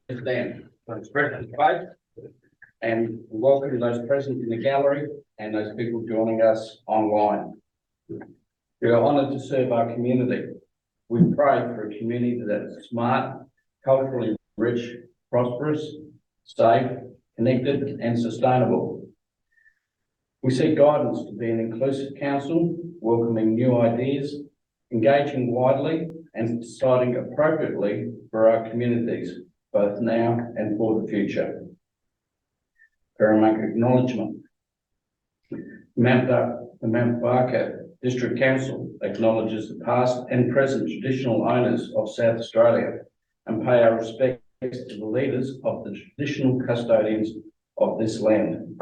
please stand. Those present, please. And welcome those present in the gallery and those people joining us online. We are honoured to serve our community. We pray for a community that is smart, culturally rich, prosperous, safe, connected and sustainable. We seek guidance to be an inclusive council, welcoming new ideas, engaging widely and deciding appropriately for our communities, both now and for the future. Paramount acknowledgement. The Mount Barker District Council acknowledges the past and present traditional owners of South Australia and pay our respects to the leaders of the traditional custodians of this land.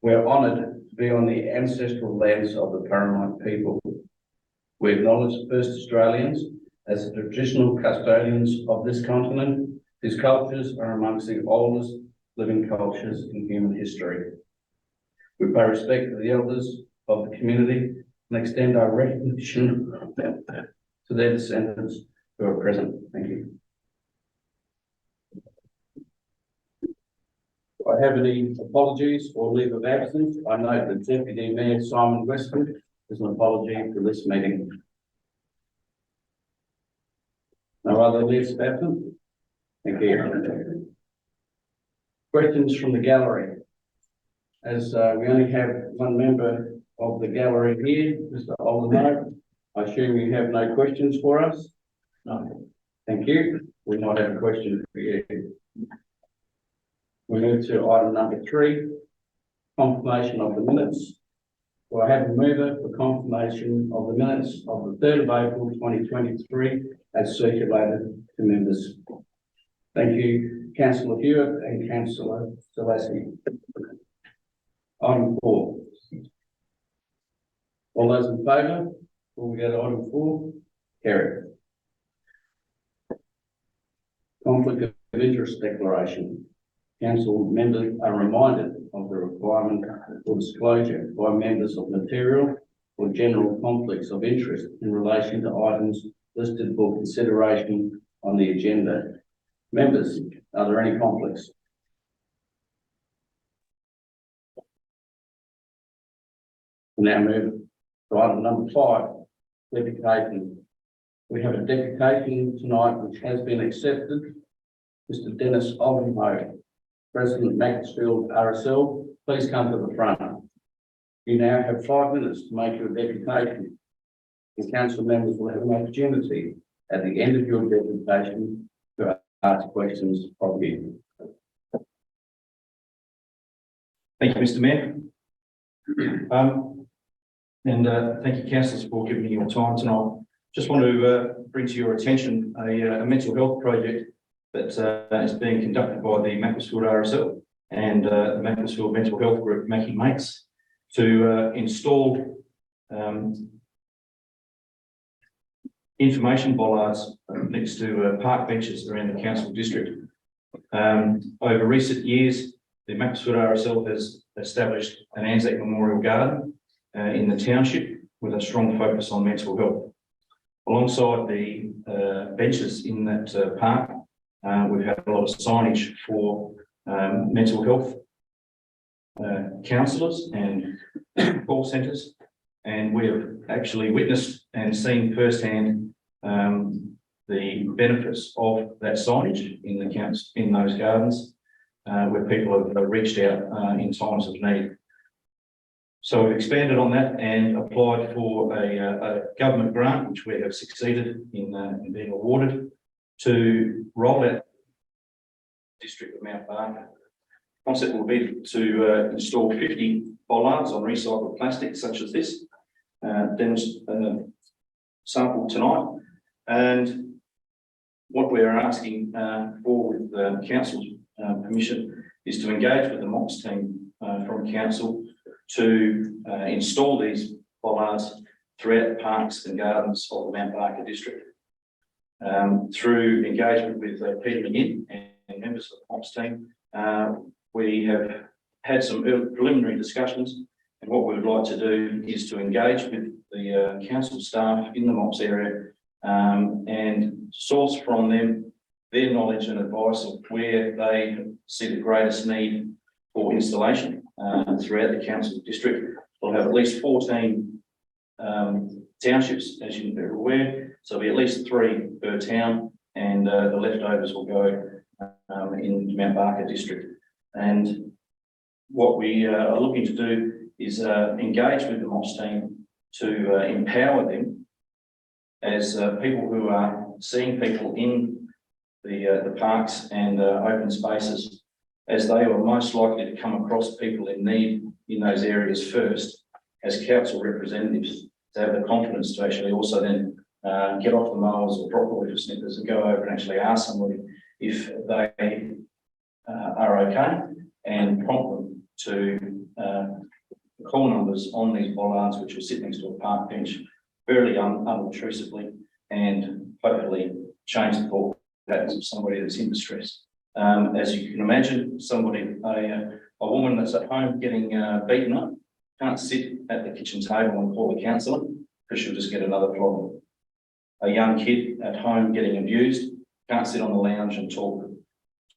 We are honoured to be on the ancestral lands of the Paramount people. We acknowledge the first Australians as the traditional custodians of this continent, whose cultures are amongst the oldest living cultures in human history. We pay respect to the elders of the community and extend our recognition to their descendants who are present. Thank you. Do I have any apologies or leave of absence? I note that Deputy Mayor Simon Westwood is an apology for this meeting. No other leaves of absence? Thank you. Questions from the gallery. As we only have one member of the gallery here, Mr. Oldenhove, I assume you have no questions for us? No. Thank you. We might have a question for you. We move to item number 3, confirmation of the minutes. Do I have a mover for confirmation of the minutes of the 3rd of April 2023 as circulated to members? Thank you, Councillor Hewitt and Councillor Selassie. Item 4. All those in favour? Before we go to item 4, carried. Conflict of interest declaration. Council members are reminded of the requirement for disclosure by members of material or general conflicts of interest in relation to items listed for consideration on the agenda. Members, are there any conflicts? We now move to item number 5, deputation. We have a deputation tonight which has been accepted. Mr. Dennis Oldenhove, President Macclesfield RSL, please come to the front. You now have 5 minutes to make your deputation. The council members will have an opportunity at the end of your deputation to ask questions of you. Thank you, Mr. Mayor. Thank you, councillors, for giving me your time tonight. Just want to bring to your attention a mental health project that is being conducted by the Macclesfield RSL and the Macclesfield Mental Health Group, Mackie Mates, to install information bollards next to park benches around the council district. Over recent years, the Macclesfield RSL has established an Anzac Memorial Garden in the township with a strong focus on mental health. Alongside the benches in that park, we've had a lot of signage for mental health counsellors and call centres, and we have actually witnessed and seen firsthand the benefits of that signage in those gardens where people have reached out in times of need. So we've expanded on that and applied for a government grant, which we have succeeded in being awarded, to roll out the district of Mount Barker. The concept will be to install 50 bollards on recycled plastic, such as this, sample tonight. And what we're asking for with the council's permission is to engage with the MOPS team from council to install these bollards throughout the parks and gardens of the Mount Barker district. Through engagement with Peter McGinn and members of the MOPS team, we have had some preliminary discussions, and what we would like to do is to engage with the council staff in the MOPS area and source from them their knowledge and advice of where they see the greatest need for installation throughout the council district. We'll have at least 14 townships, as you're aware, so there'll be at least 3 per town, and the leftovers will go in Mount Barker district. And what we are looking to do is engage with the MOPS team to empower them as people who are seeing people in the parks and open spaces, as they are most likely to come across people in need in those areas first, as council representatives, to have the confidence to actually also then get off the mowers or drop the whippersnippers and go over and actually ask somebody if they are okay, and prompt them to call numbers on these bollards, which will sit next to a park bench fairly unobtrusively, and hopefully change the thought patterns of somebody that's in distress. As you can imagine, a woman that's at home getting beaten up can't sit at the kitchen table and call the councillor, because she'll just get another problem. A young kid at home getting abused can't sit on the lounge and talk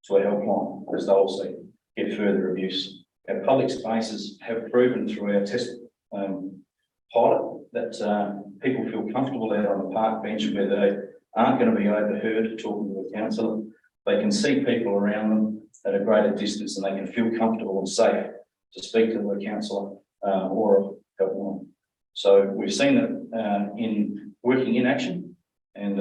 to a helpline, because they'll also get further abuse. Our public spaces have proven through our test pilot that people feel comfortable out on the park bench where they aren't going to be overheard talking to a councillor. They can see people around them at a greater distance, and they can feel comfortable and safe to speak to a councillor or a helpline. So we've seen that in working in action, and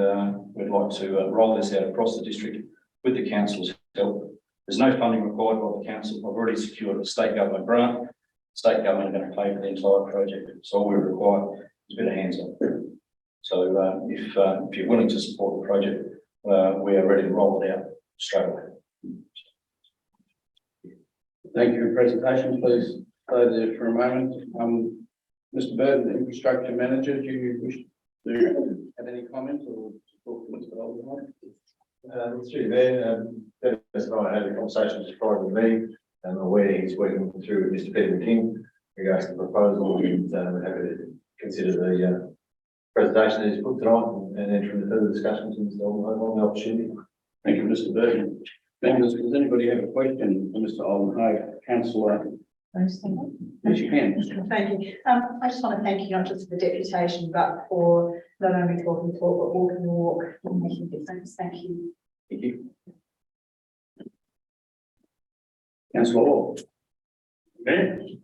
we'd like to roll this out across the district with the council's help. There's no funding required by the council. I've already secured a state government grant. State government are going to pay for the entire project. So all we require is a bit of hands-on. So if you're willing to support the project, we are ready to roll it out straight away. Thank you for your presentation. Please stay there for a moment. Mr. Burton, the infrastructure manager, do you wish to have any comments or talk to Mr. Oldenhove? Through there, Dennis and I had a conversation just prior to the meeting, and where he's working through with Mr. Peter King regards to the proposal, and happy to consider the presentation that he's put tonight, and enter into further discussions with Mr. Oldenhove on the opportunity. Thank you, Mr. Burton. Members, does anybody have a question for Mr. Oldenhove? Councillor? Yes, you can. Thank you. I just want to thank you not just for the deputation, but for not only talking the talk, but walking the walk and making a difference. Thank you. Thank you. Councillor Hall. Okay.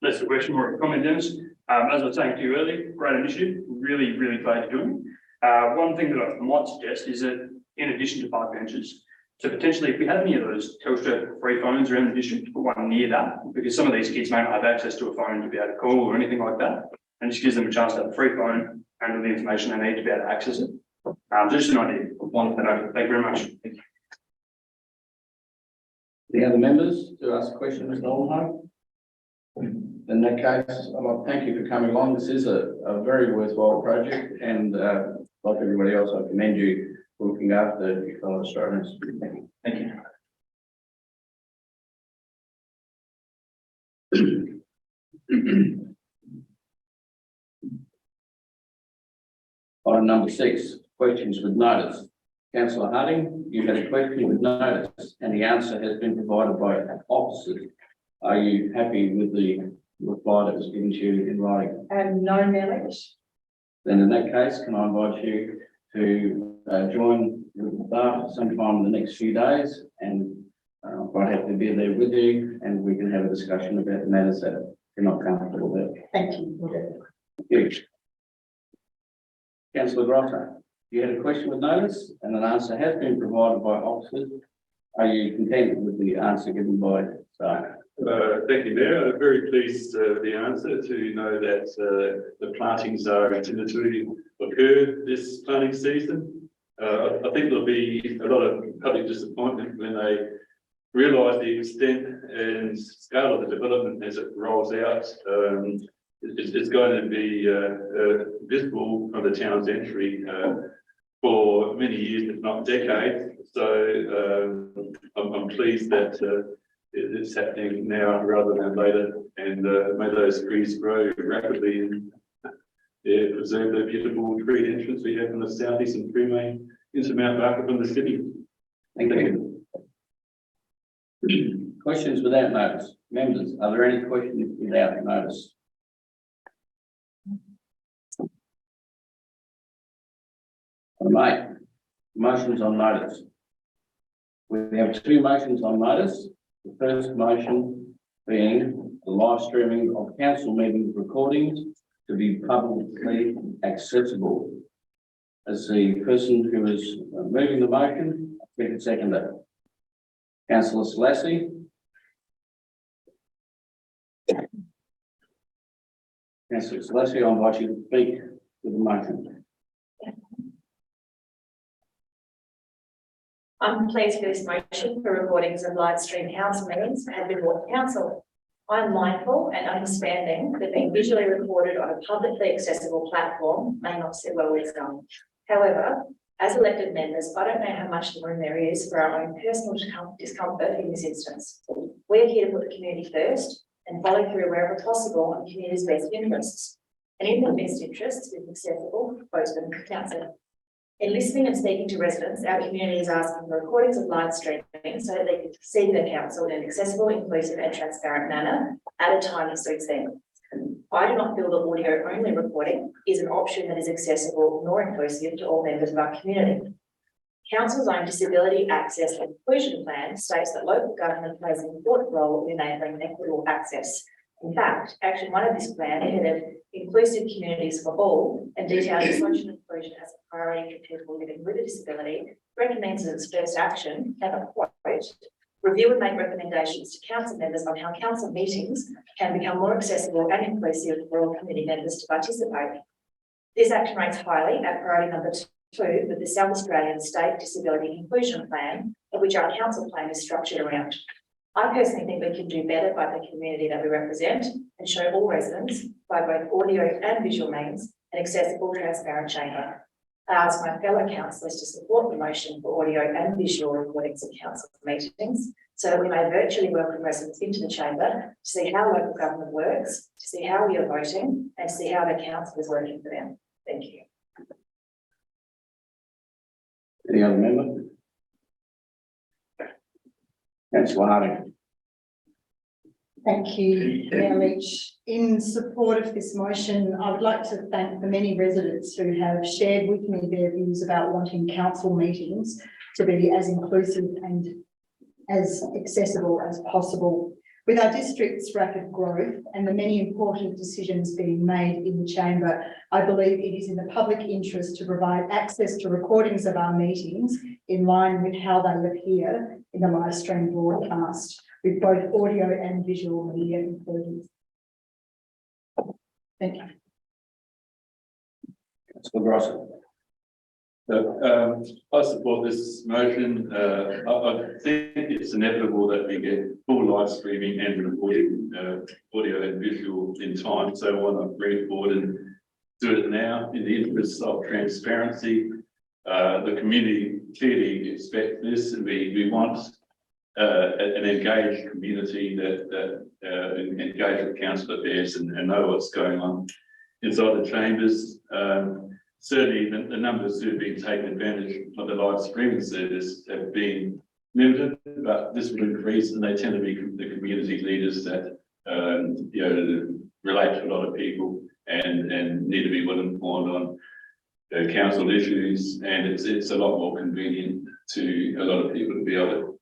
Less a question, more a comment, Dennis. As I was saying to you earlier, great initiative. Really, really glad you're doing it. One thing that I might suggest is that in addition to park benches, so potentially if we have any of those Telstra free phones around the district, put one near that, because some of these kids may not have access to a phone to be able to call or anything like that, and just gives them a chance to have a free phone and all the information they need to be able to access it. Just an idea. One that I thank you very much. Thank you. The other members to ask a question, Mr. Oldenhove? In that case, I'd like to thank you for coming along. This is a very worthwhile project, and like everybody else, I commend you for looking after your fellow Australians. Thank you. Thank you. Item number 6, questions with notice. Councillor Harding, you had a question with notice, and the answer has been provided by officers. Are you happy with the reply that was given to you in writing? No knowledge. Then in that case, can I invite you to join with the staff sometime in the next few days, and I'm quite happy to be there with you, and we can have a discussion about the matters that you're not comfortable with. Thank you. Thank you. Councillor Grosser, you had a question with notice, and an answer has been provided by officers. Are you content with the answer given by staff? Thank you, Mayor. I'm very pleased with the answer to know that the plantings are intended to occur this planting season. I think there'll be a lot of public disappointment when they realise the extent and scale of the development as it rolls out. It's going to be visible from the town's entry for many years, if not decades. So I'm pleased that it's happening now rather than later, and may those trees grow rapidly and preserve the beautiful tree entrance we have in the southeastern tree main into Mount Barker from the city. Thank you. Questions without notice. Members, are there any questions without notice? Mate, motions on notice. We have two motions on notice. The first motion being the live streaming of council meeting recordings to be publicly accessible. As the person who is moving the motion, I can second that. Councillor Selassie. Councillor Selassie, I invite you to speak to the motion. I'm pleased for this motion for recordings of live stream council meetings have been brought to council. I'm mindful and understanding that being visually recorded on a publicly accessible platform may not sit well with some. However, as elected members, I don't know how much room there is for our own personal discomfort in this instance. We're here to put the community first and follow through wherever possible on the community's best interests. And in the best interests is accessible, open council. In listening and speaking to residents, our community is asking for recordings of live streaming so that they can see their council in an accessible, inclusive and transparent manner at a time that suits them. I do not feel that audio-only recording is an option that is accessible nor inclusive to all members of our community. Council's own Disability Access and Inclusion Plan states that local government plays an important role in enabling equitable access. In fact, Action 1 of this plan, headed Inclusive Communities for All and detailed social inclusion as a priority for people living with a disability, recommends as its first action, and I quote, review and make recommendations to council members on how council meetings can become more accessible and inclusive for all committee members to participate. This action ranks highly at priority number 2 with the South Australian State Disability Inclusion Plan, of which our council plan is structured around. I personally think we can do better by the community that we represent and show all residents, by both audio and visual means, an accessible, transparent chamber. I ask my fellow councillors to support the motion for audio and visual recordings of council meetings so that we may virtually welcome residents into the chamber to see how local government works, to see how we are voting and to see how their council is working for them. Thank you. Any other member? Councillor Harding. Thank you, Mayor Leach. In support of this motion, I would like to thank the many residents who have shared with me their views about wanting council meetings to be as inclusive and as accessible as possible. With our district's rapid growth and the many important decisions being made in the chamber, I believe it is in the public interest to provide access to recordings of our meetings in line with how they appear in the live stream broadcast, with both audio and visual media included. Thank you. Councillor Grosso. I support this motion. I think it's inevitable that we get full live streaming and recording audio and visual in time. So I want to bring it forward and do it now in the interest of transparency. The community clearly expects this, and we want an engaged community that engage with council affairs and know what's going on inside the chambers. Certainly the numbers who have been taking advantage of the live streaming service have been limited, but this will increase, and they tend to be the community leaders that relate to a lot of people and need to be well informed on council issues, and it's a lot more convenient to a lot of people to be able to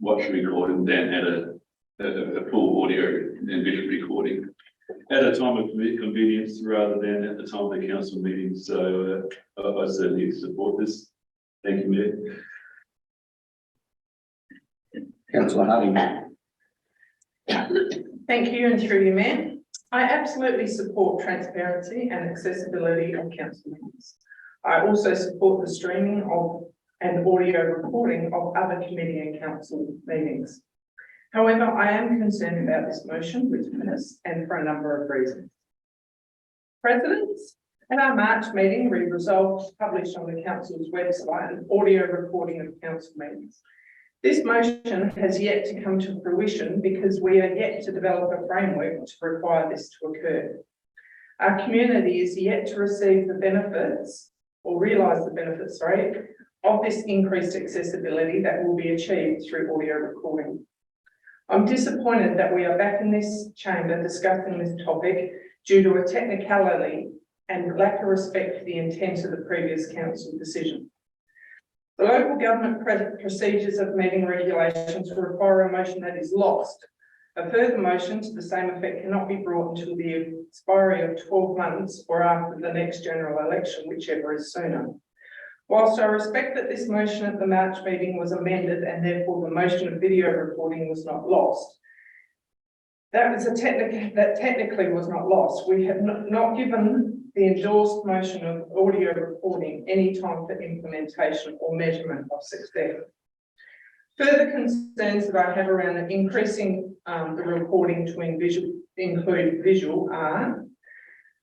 watch a recording than at a full audio and visual recording at a time of convenience rather than at the time of the council meeting. So I certainly support this. Thank you, Mayor. Councillor Harding. Thank you, and through you, Mayor. I absolutely support transparency and accessibility of council meetings. I also support the streaming of and audio recording of other committee and council meetings. However, I am concerned about this motion with minutes and for a number of reasons. Presidents, at our March meeting, we resolved to publish on the council's website an audio recording of council meetings. This motion has yet to come to fruition because we are yet to develop a framework to require this to occur. Our community is yet to receive the benefits or realise the benefits, of this increased accessibility that will be achieved through audio recording. I'm disappointed that we are back in this chamber discussing this topic due to a technicality and lack of respect for the intent of the previous council decision. The local government procedures of meeting regulations require a motion that is lost. A further motion to the same effect cannot be brought until the expiry of 12 months or after the next general election, whichever is sooner. Whilst I respect that this motion at the March meeting was amended and therefore the motion of video recording was not lost, that technically was not lost. We have not given the endorsed motion of audio recording any time for implementation or measurement of success. Further concerns that I have around increasing the recording to include visual are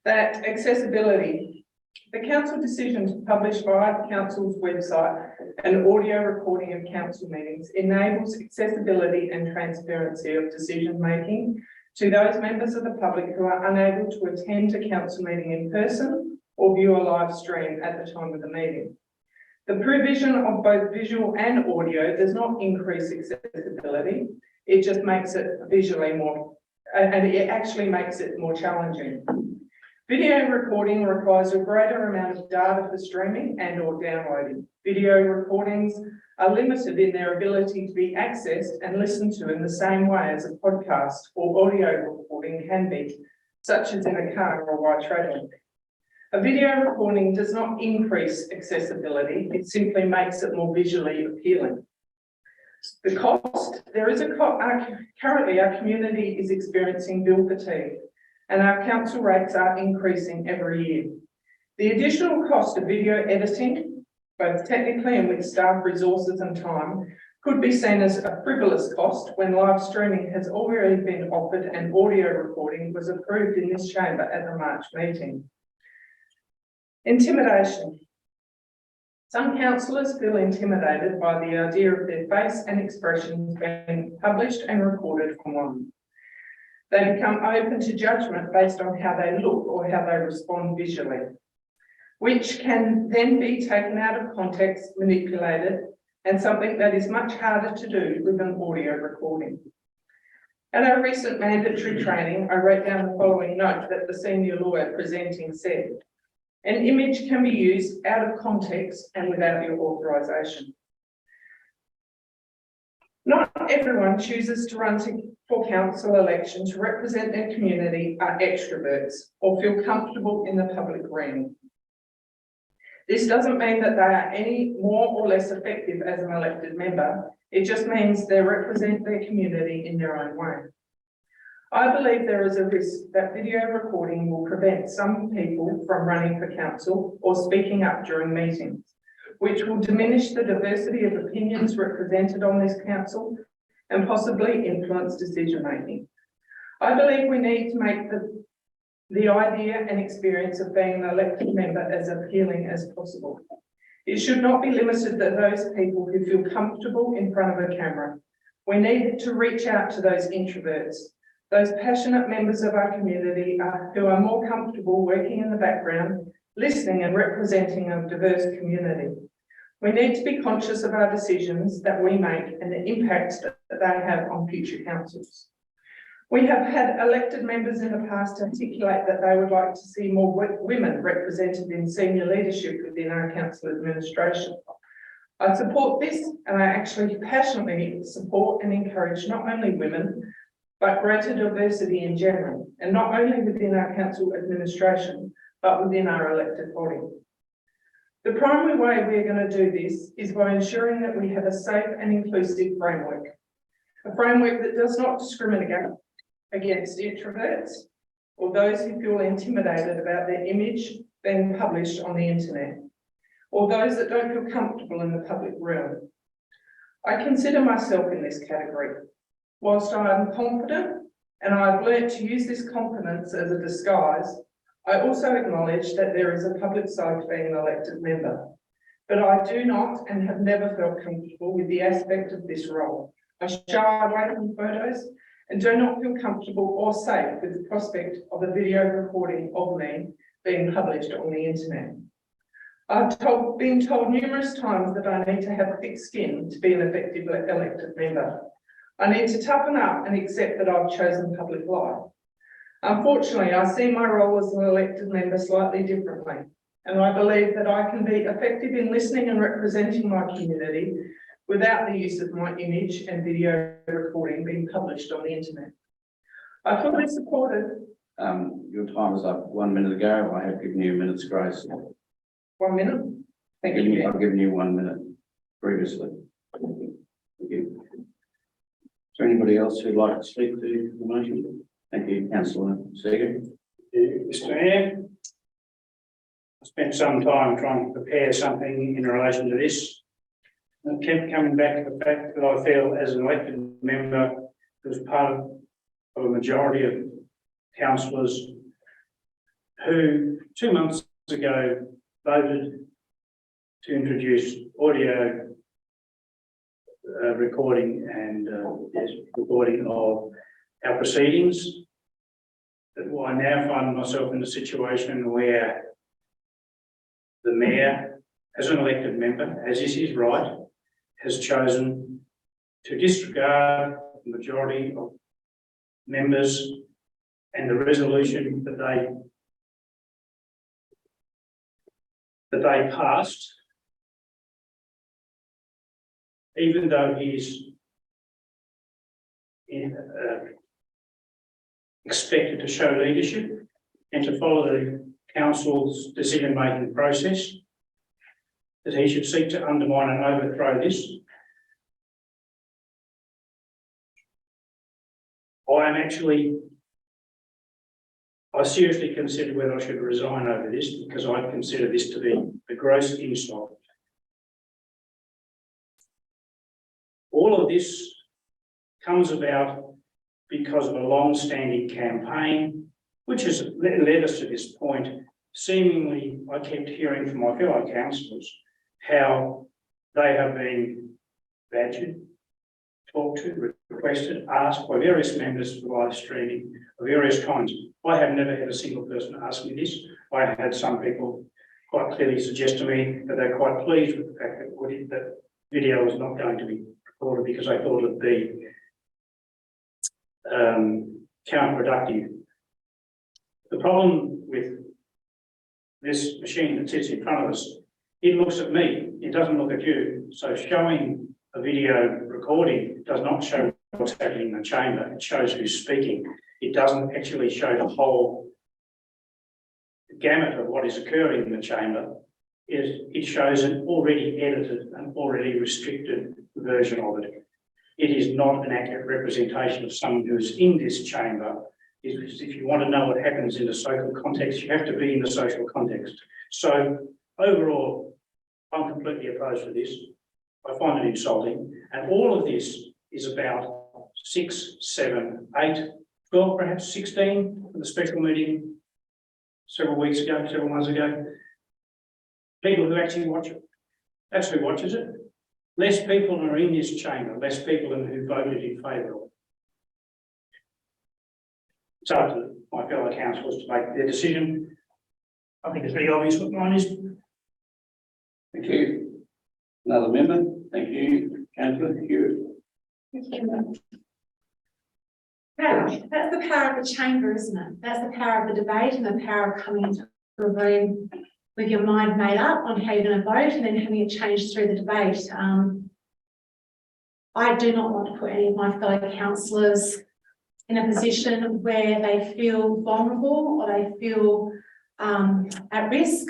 that accessibility. The council decision to publish via the council's website an audio recording of council meetings enables accessibility and transparency of decision making to those members of the public who are unable to attend a council meeting in person or view a live stream at the time of the meeting. The provision of both visual and audio does not increase accessibility. It just makes it visually more, and it actually makes it more challenging. Video recording requires a greater amount of data for streaming and or downloading. Video recordings are limited in their ability to be accessed and listened to in the same way as a podcast or audio recording can be, such as in a car or while travelling. A video recording does not increase accessibility, it simply makes it more visually appealing. The cost, currently our community is experiencing bill fatigue and our council rates are increasing every year. The additional cost of video editing, both technically and with staff resources and time, could be seen as a frivolous cost when live streaming has already been offered and audio recording was approved in this chamber at the March meeting. Intimidation. Some councillors feel intimidated by the idea of their face and expressions being published and recorded online. They become open to judgment based on how they look or how they respond visually, which can then be taken out of context, manipulated, and something that is much harder to do with an audio recording. At our recent mandatory training, I wrote down the following note that the senior lawyer presenting said: "An image can be used out of context and without your authorisation." Not everyone chooses to run for council election to represent their community are extroverts or feel comfortable in the public realm. This doesn't mean that they are any more or less effective as an elected member. It just means they represent their community in their own way. I believe there is a risk that video recording will prevent some people from running for council or speaking up during meetings, which will diminish the diversity of opinions represented on this council and possibly influence decision making. I believe we need to make the idea and experience of being an elected member as appealing as possible. It should not be limited to those people who feel comfortable in front of a camera. We need to reach out to those introverts, those passionate members of our community who are more comfortable working in the background, listening and representing a diverse community. We need to be conscious of our decisions that we make and the impacts that they have on future councils. We have had elected members in the past articulate that they would like to see more women represented in senior leadership within our council administration. I support this, and I actually passionately support and encourage not only women, but greater diversity in general, and not only within our council administration, but within our elected body. The primary way we're going to do this is by ensuring that we have a safe and inclusive framework, a framework that does not discriminate against introverts or those who feel intimidated about their image being published on the internet, or those that don't feel comfortable in the public realm. I consider myself in this category. Whilst I am confident and I've learnt to use this confidence as a disguise, I also acknowledge that there is a public side to being an elected member, but I do not and have never felt comfortable with the aspect of this role. I shy away from photos and do not feel comfortable or safe with the prospect of a video recording of me being published on the internet. Been told numerous times that I need to have thick skin to be an effective elected member. I need to toughen up and accept that I've chosen public life. Unfortunately, I see my role as an elected member slightly differently, and I believe that I can be effective in listening and representing my community without the use of my image and video recording being published on the internet. I fully supported. Your time is up 1 minute ago. I have given you a minute's grace. 1 minute. Thank you. I've given you 1 minute previously. Thank you. Is there anybody else who'd like to speak to the motion? Thank you, Councillor Seeger. Mr. Mayor, I spent some time trying to prepare something in relation to this. I kept coming back to the fact that I feel as an elected member who was part of a majority of councillors who 2 months ago voted to introduce audio recording and recording of our proceedings. That I now find myself in a situation where the mayor, as an elected member, as is his right, has chosen to disregard the majority of members and the resolution that they passed, even though he's expected to show leadership and to follow the council's decision-making process, that he should seek to undermine and overthrow this. I seriously considered whether I should resign over this, because I consider this to be a gross insult. All of this comes about because of a long-standing campaign, which has led us to this point. Seemingly, I kept hearing from my fellow councillors how they have been badgered, talked to, requested, asked by various members for live streaming of various kinds. I have never had a single person ask me this. I had some people quite clearly suggest to me that they're quite pleased with the fact that video was not going to be recorded because they thought it'd be counterproductive. The problem with this machine that sits in front of us, it looks at me, it doesn't look at you. So showing a video recording does not show what's happening in the chamber, it shows who's speaking. It doesn't actually show the whole gamut of what is occurring in the chamber. It shows an already edited and already restricted version of it. It is not an accurate representation of someone who's in this chamber. If you want to know what happens in the social context, you have to be in the social context. So overall, I'm completely opposed to this. I find it insulting. And all of this is about 6, 7, 8, 12, perhaps 16 for the special meeting several weeks ago, several months ago. People who actually watch it. That's who watches it. Less people are in this chamber, less people who voted in favour of it. It's up to my fellow councillors to make their decision. I think it's very obvious what mine is. Thank you. Another member? Thank you, Councillor. Thank you. That's the power of the chamber, isn't it? That's the power of the debate and the power of coming into a room with your mind made up on how you're going to vote and then having it changed through the debate. I do not want to put any of my fellow councillors in a position where they feel vulnerable or they feel at risk.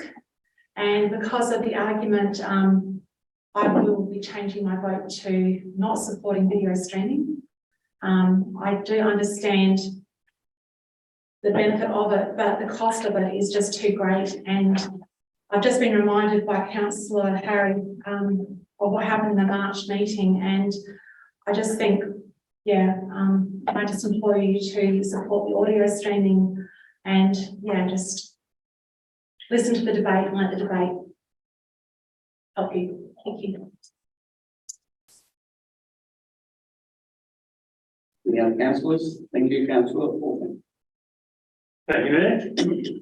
And because of the argument, I will be changing my vote to not supporting video streaming. I do understand the benefit of it, but the cost of it is just too great. And I've just been reminded by Councillor Harry of what happened in the March meeting. And I just think, yeah, I just implore you to support the audio streaming and, yeah, just listen to the debate and let the debate help you. Thank you. Any other councillors? Thank you, Councillor. Thank you, Mayor.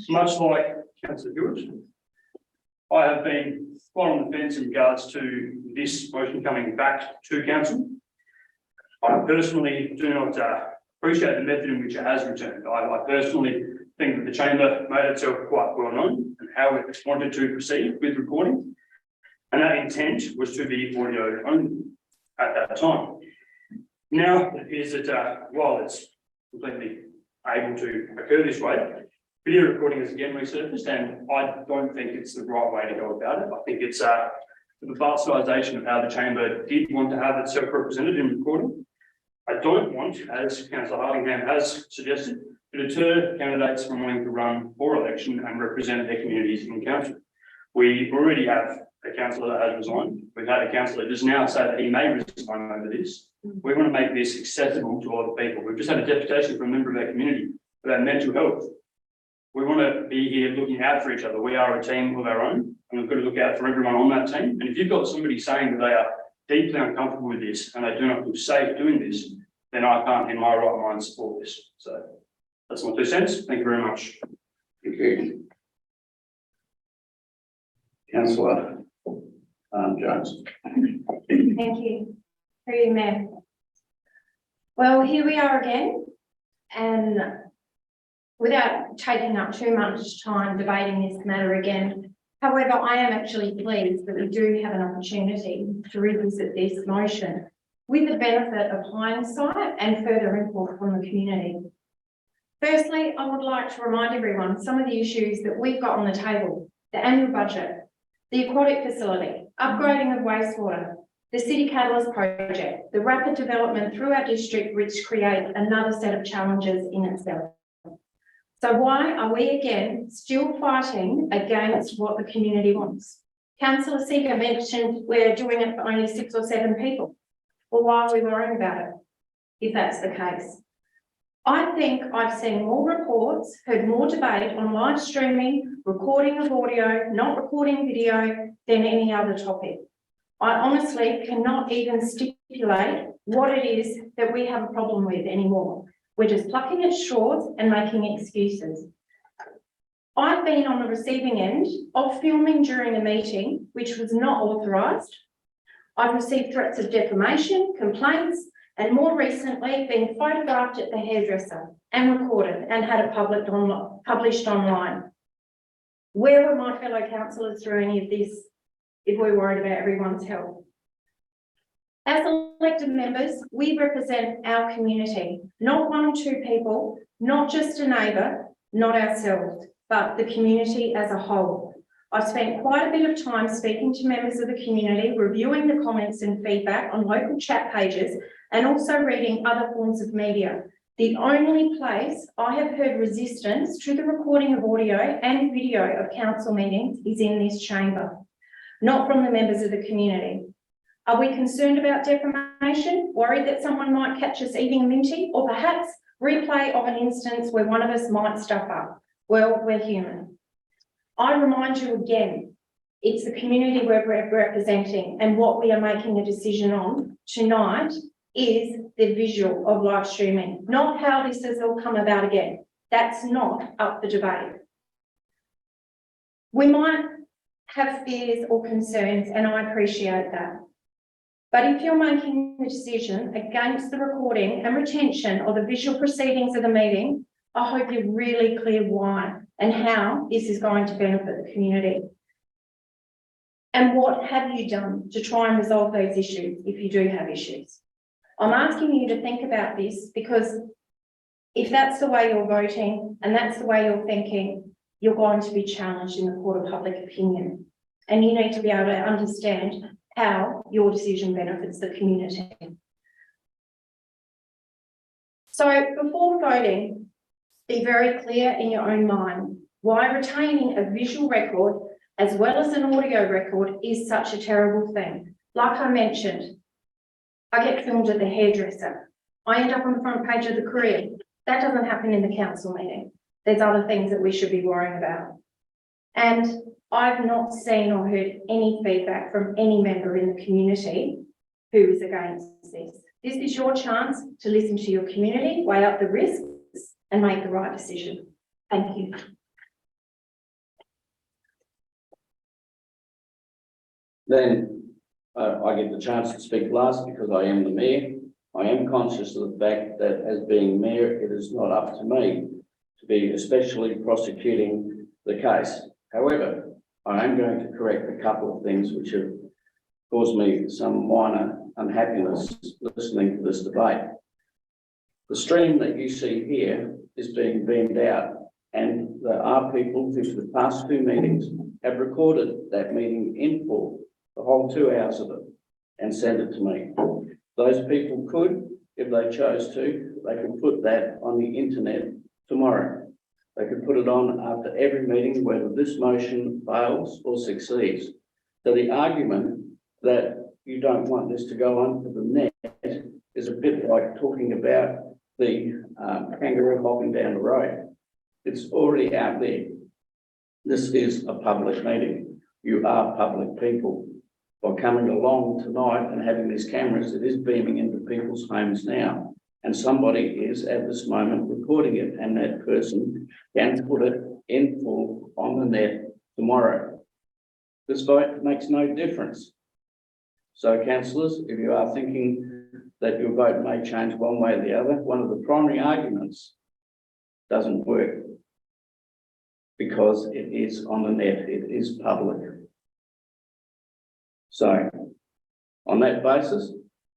Much like Councillor Hewitt. I have been quite on the fence in regards to this motion coming back to council. I personally do not appreciate the method in which it has returned. I personally think that the chamber made itself quite well known and how it wanted to proceed with recording. And that intent was to be audio only at that time. Now it appears that while it's completely able to occur this way, video recording is again resurfaced, and I don't think it's the right way to go about it. I think it's the bastardisation of how the chamber did want to have itself represented in recording. I don't want, as Councillor Hardingham has suggested, to deter candidates from wanting to run for election and represent their communities in council. We already have a councillor that has resigned. We've had a councillor just now say that he may resign over this. We want to make this accessible to other people. We've just had a deputation from a member of our community about mental health. We want to be here looking out for each other. We are a team of our own, and we've got to look out for everyone on that team. And if you've got somebody saying that they are deeply uncomfortable with this and they do not feel safe doing this, then I can't in my right mind support this. So that's my 2 cents. Thank you very much. Thank you. Councillor Jones. Thank you. Through you, Mayor. Well, here we are again, and without taking up too much time debating this matter again, however, I am actually pleased that we do have an opportunity to revisit this motion with the benefit of hindsight and further input from the community. Firstly, I would like to remind everyone some of the issues that we've got on the table: the annual budget, the aquatic facility, upgrading of wastewater, the City Catalyst project, the rapid development through our district, which create another set of challenges in itself. So why are we again still fighting against what the community wants? Councillor Seeger mentioned we're doing it for only 6 or 7 people. Well, why are we worrying about it, if that's the case? I think I've seen more reports, heard more debate on live streaming, recording of audio, not recording video than any other topic. I honestly cannot even stipulate what it is that we have a problem with anymore. We're just plucking at straws and making excuses. I've been on the receiving end of filming during a meeting which was not authorised. I've received threats of defamation, complaints, and more recently been photographed at the hairdresser and recorded and had it published online. Where were my fellow councillors through any of this if we're worried about everyone's health? As elected members, we represent our community, not 1 or 2 people, not just a neighbour, not ourselves, but the community as a whole. I've spent quite a bit of time speaking to members of the community, reviewing the comments and feedback on local chat pages, and also reading other forms of media. The only place I have heard resistance to the recording of audio and video of council meetings is in this chamber, not from the members of the community. Are we concerned about defamation, worried that someone might catch us eating a minty, or perhaps replay of an instance where one of us might stuff up? Well, we're human. I remind you again, it's the community we're representing, and what we are making a decision on tonight is the visual of live streaming, not how this has all come about again. That's not up for debate. We might have fears or concerns, and I appreciate that. But if you're making a decision against the recording and retention of the visual proceedings of the meeting, I hope you're really clear why and how this is going to benefit the community. And what have you done to try and resolve those issues if you do have issues? I'm asking you to think about this, because if that's the way you're voting and that's the way you're thinking, you're going to be challenged in the court of public opinion. And you need to be able to understand how your decision benefits the community. So before voting, be very clear in your own mind why retaining a visual record as well as an audio record is such a terrible thing. Like I mentioned, I get filmed at the hairdresser. I end up on the front page of the Courier. That doesn't happen in the council meeting. There's other things that we should be worrying about. And I've not seen or heard any feedback from any member in the community who is against this. This is your chance to listen to your community, weigh up the risks and make the right decision. Thank you. then I get the chance to speak last because I am the mayor. I am conscious of the fact that as being mayor, it is not up to me to be especially prosecuting the case. However, I am going to correct a couple of things which have caused me some minor unhappiness listening to this debate. The stream that you see here is being beamed out, and there are people who for the past two meetings have recorded that meeting in full, the whole 2 hours of it, and sent it to me. Those people could, if they chose to, they could put that on the internet tomorrow. They could put it on after every meeting, whether this motion fails or succeeds. So the argument that you don't want this to go onto the net is a bit like talking about the kangaroo hopping down the road. It's already out there. This is a public meeting. You are public people. By coming along tonight and having these cameras, it is beaming into people's homes now. And somebody is at this moment recording it, and that person can put it in full on the net tomorrow. This vote makes no difference. So councillors, if you are thinking that your vote may change one way or the other, one of the primary arguments doesn't work because it is on the net, it is public. So on that basis,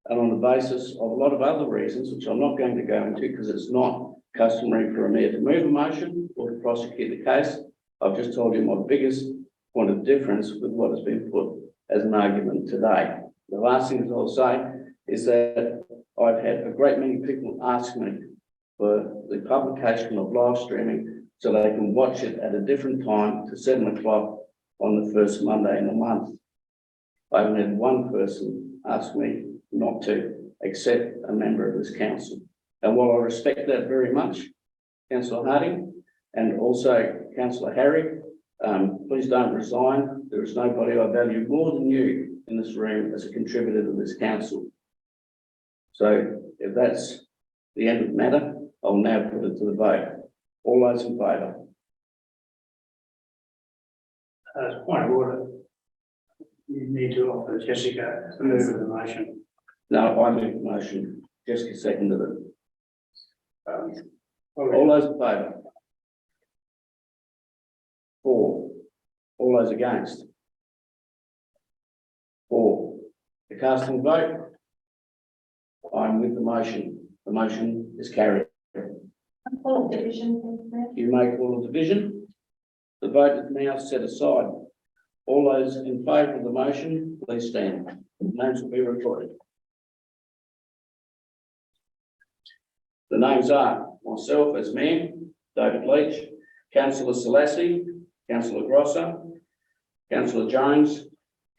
and on the basis of a lot of other reasons, which I'm not going to go into because it's not customary for a mayor to move a motion or to prosecute the case, I've just told you my biggest point of difference with what has been put as an argument today. The last thing that I'll say is that I've had a great many people ask me for the publication of live streaming so they can watch it at a different time to 7 o'clock on the first Monday in the month. I haven't had one person ask me not to, except a member of this council. And while I respect that very much, Councillor Harding and also Councillor Harry, please don't resign. There is nobody I value more than you in this room as a contributor to this council. So if that's the end of the matter, I'll now put it to the vote. All those in favour? Point of order. You need to offer Jessica to move the motion. No, I moved the motion. Jessica seconded it. All those in favour? 4. All those against? 4. The casting vote? I'm with the motion. The motion is carried. Call of division. You may call a division. The vote is now set aside. All those in favour of the motion, please stand. Names will be recorded. The names are myself as Mayor, David Leach, Councillor Selassie, Councillor Grosser, Councillor Jones,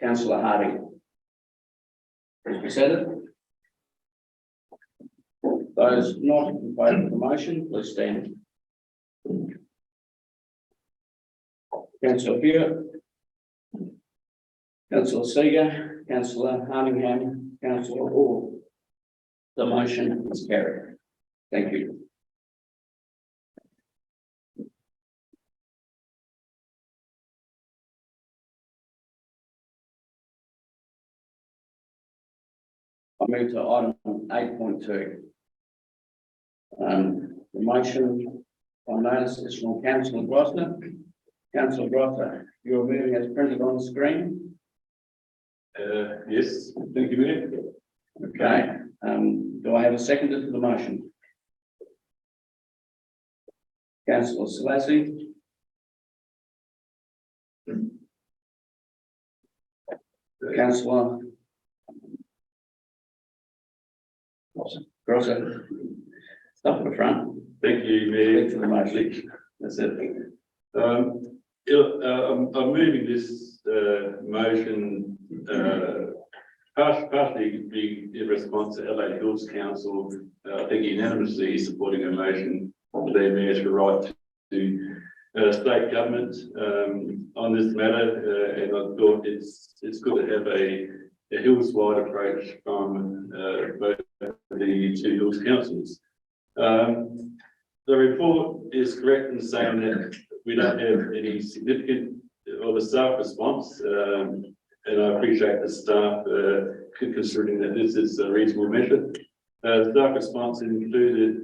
Councillor Harding. As presented. Those not in favour of the motion, please stand. Councillor Hewitt, Councillor Seeger, Councillor Harningham, Councillor Hall. The motion is carried. Thank you. I move to item 8.2. The motion on notice is from Councillor Grosser. Councillor Grosser, your moving as printed on the screen. Yes, thank you, Mayor. Okay. Do I have a seconder to the motion? Councillor Selassie. Councillor Grosser. Stop at the front. Thank you, Mayor. Speak to the motion. That's it. I'm moving this motion partially in response to Adelaide Hills Council, I think unanimously supporting a motion for their mayor's right to state government on this matter, and I thought it's good to have a hills-wide approach from both the two Hills councils. The report is correct in saying that we don't have any significant or the staff response and I appreciate the staff considering that this is a reasonable measure. Staff response included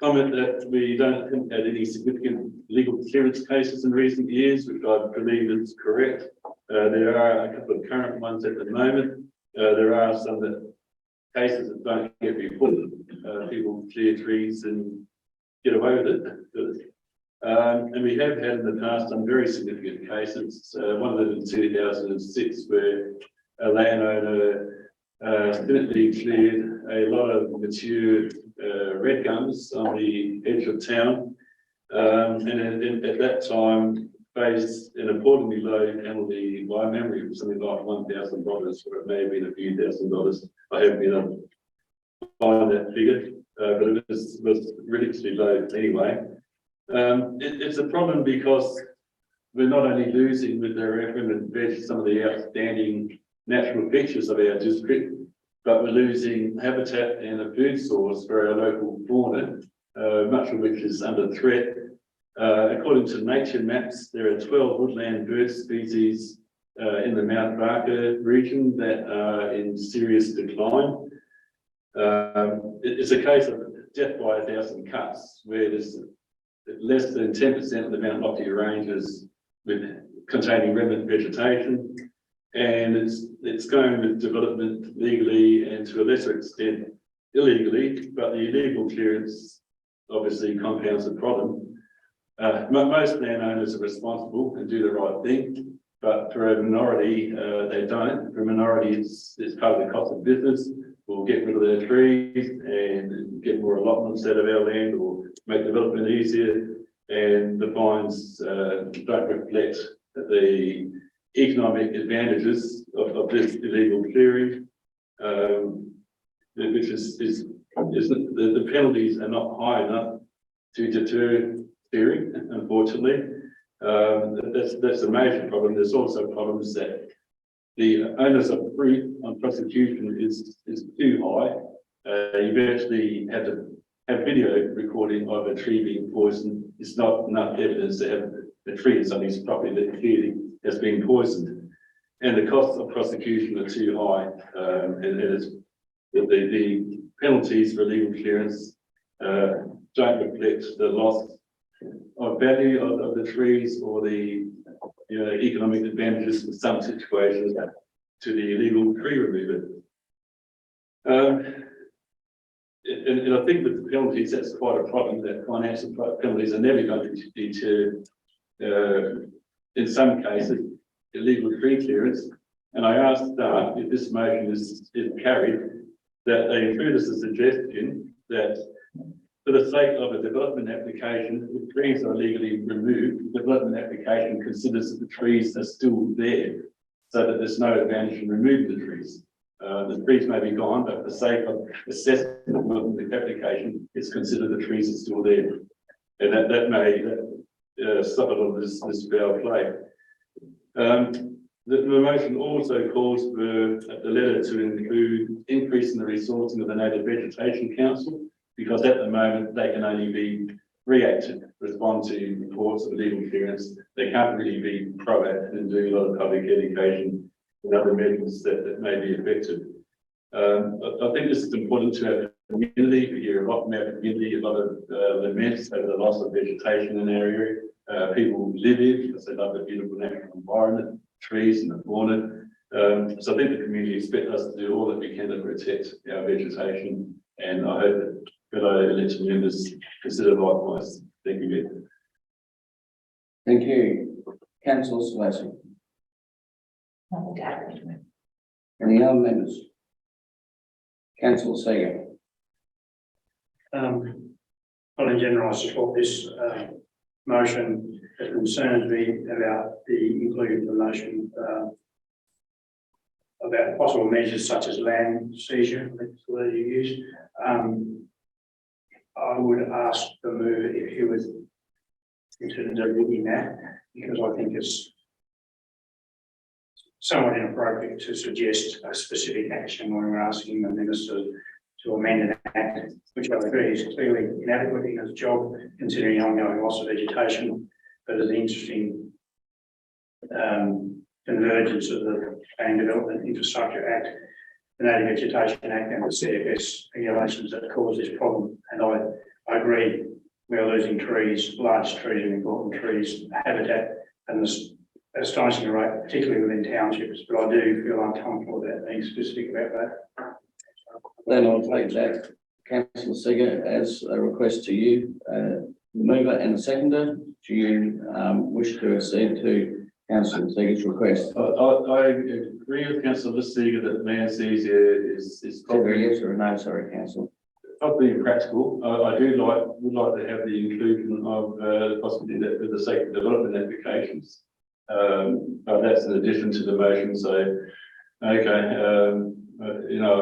comment that we don't think had any significant legal clearance cases in recent years, which I believe is correct. There are a couple of current ones at the moment. There are some cases that don't get reported. People clear trees and get away with it. And we have had in the past some very significant cases. One of them in 2006, where a landowner accidentally cleared a lot of mature red gums on the edge of town, and at that time faced an appallingly low penalty by memory of something like $1,000, or it may have been a few $1,000s. I haven't been able to find that figure, but it was ridiculously low anyway. It's a problem because we're not only losing with the referendum veg some of the outstanding natural features of our district, but we're losing habitat and a food source for our local fauna, much of which is under threat. According to nature maps, there are 12 woodland bird species in the Mount Barker region that are in serious decline. It's a case of death by 1,000 cuts, where there's less than 10% of the Mount Lofty ranges containing remnant vegetation, and it's going with development legally and to a lesser extent illegally, but the illegal clearance obviously compounds the problem. Most landowners are responsible and do the right thing, but for a minority, they don't. For a minority, it's part of the cost of business. We'll get rid of their trees and get more allotments out of our land, or make development easier, and the fines don't reflect the economic advantages of this illegal clearing, which is the penalties are not high enough to deter clearing, unfortunately. That's a major problem. There's also problems that the onus of proof on prosecution is too high. You actually have to have video recording of a tree being poisoned. It's not enough evidence to have the tree in somebody's property that clearly has been poisoned. And the costs of prosecution are too high. And it's, the penalties for illegal clearance don't reflect the loss of value of the trees, or the economic advantages in some situations to the illegal tree remover. And I think with the penalties, that's quite a problem, that financial penalties are never going to deter, in some cases, illegal tree clearance. And I asked staff, if this motion is carried, that they include as a suggestion that for the sake of a development application, if trees are legally removed, the development application considers that the trees are still there, so that there's no advantage in removing the trees. The trees may be gone, but for the sake of assessing the development application, it's considered the trees are still there. And that may stop it on this foul play. The motion also calls for the letter to include increasing the resourcing of the Native Vegetation Council, because at the moment they can only be reactive, respond to reports of illegal clearance. They can't really be proactive and do a lot of public education and other measures that may be effective. I think this is important to our community. We hear a lot from our community, a lot of laments over the loss of vegetation in our area. People live here because they love the beautiful natural environment, trees and the fauna. So I think the community expect us to do all that we can to protect our vegetation, and I hope that fellow elected members consider likewise. Thank you, Mayor. Thank you. Councillor Slater. Any other members? Councillor Seeger. Well, in general, I support this motion. It concerns me about the including the motion about possible measures such as land seizure, that's the word you use. I would ask the mover if he was considered looking at, because I think it's somewhat inappropriate to suggest a specific action when we're asking the minister to amend an act, which I agree is clearly inadequate in his job, considering ongoing loss of vegetation. But it's interesting convergence of the Land Development Infrastructure Act, the Native Vegetation Act and the CFS regulations that cause this problem. And I agree, we are losing trees, large trees and important trees, habitat, and this astonishing rate, particularly within townships, but I do feel uncomfortable about being specific about that. Then I'll take that, Councillor Seeger, as a request to you, the mover and the seconder. Do you wish to accede to Councillor Seeger's request? I agree with Councillor Seeger that man sees here is Is there a probably yes or a no, sorry, Councillor? not being practical. I would like to have the inclusion of possibly that for the sake of development applications. But that's in addition to the motion, so, okay, you know,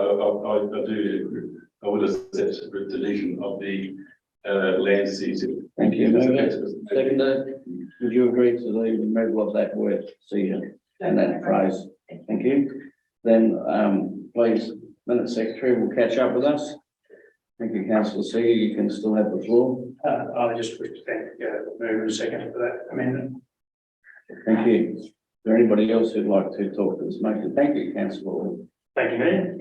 I would accept the deletion of the land seizure. Thank you, mover. Seconder, would you agree to the removal of that word seizure and that phrase? Thank you. Then, please, Minute Secretary will catch up with us. Thank you, Councillor Seeger. You can still have the floor. I just wish to thank mover and seconder for that amendment. Thank you. Is there anybody else who'd like to talk to this motion? Thank you, Councillor. Thank you, Mayor.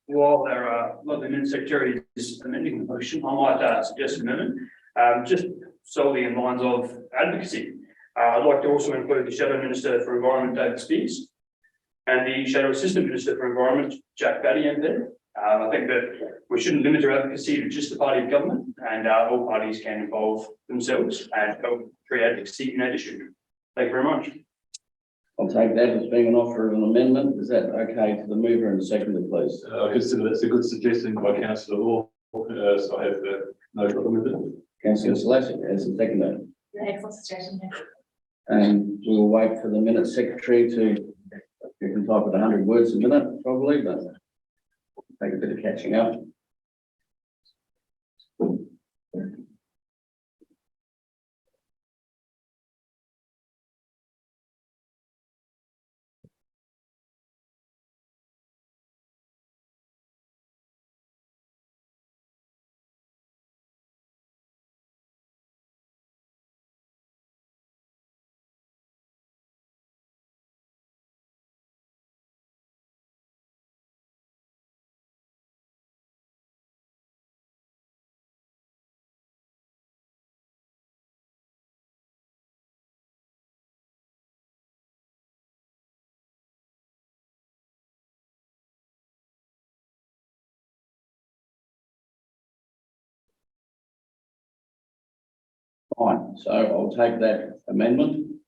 While there are lovely Minute Secretary is amending the motion, I might suggest an amendment, just solely in lines of advocacy. I'd like to also include the Shadow Minister for Environment, David Spears, and the Shadow Assistant Minister for Environment, Jack Batty, MP. I think that we shouldn't limit our advocacy to just the party of government, and all parties can involve themselves and help create advocacy in addition. Thank you very much. I'll take that as being an offer of an amendment. Is that okay to the mover and seconder, please? I consider that's a good suggestion by Councillor Orr, so I have no problem with it. Councillor Slash as a seconder. Excellent suggestion. And we'll wait for the Minute Secretary to, you can type it 100 words a minute probably, but take a bit of catching up. Fine, so I'll take that amendment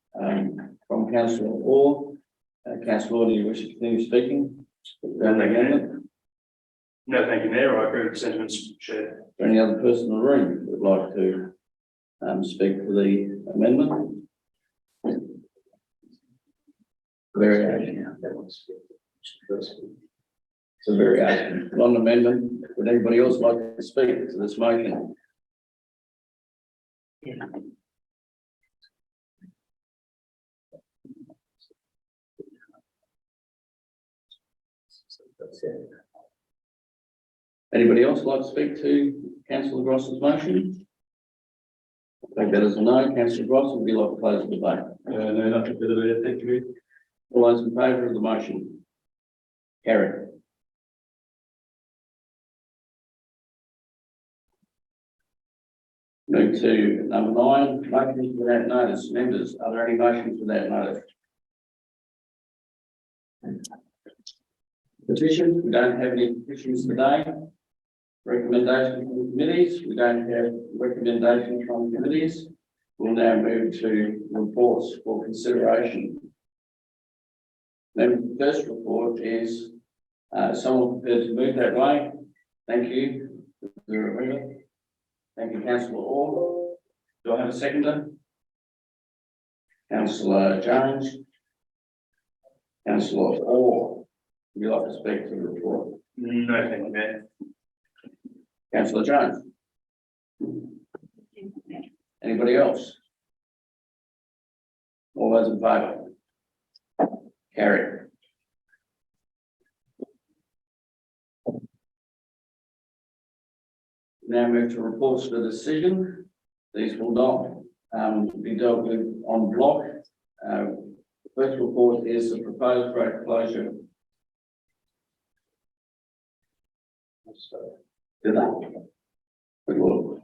from Councillor Orr. Councillor Orr, do you wish to continue speaking? No, thank you. No, thank you, Mayor. I agree with the sentiments shared. Is there any other person in the room who would like to speak for the amendment? Variation. It's a variation, not an amendment. Would anybody else like to speak to this motion? Anybody else like to speak to Councillor Gross's motion? I think that is a no. Councillor Gross, would you like to close the debate? No, nothing further there, thank you. All those in favour of the motion? Carried. Move to number 9, motions without notice. Members, are there any motions without notice? Petitions, we don't have any petitions today. Recommendations from committees, we don't have recommendations from committees. We'll now move to reports for consideration. Then the first report is someone prepared to move that way. Thank you. Is there a mover? Thank you, Councillor Orr. Do I have a seconder? Councillor Jones. Councillor Orr, would you like to speak to the report? No, thank you, Mayor. Councillor Jones. Anybody else? All those in favour? Carried. Now move to reports for decision. These will not be dealt with on block. First report is the proposed road closure. Did that? Good Lord.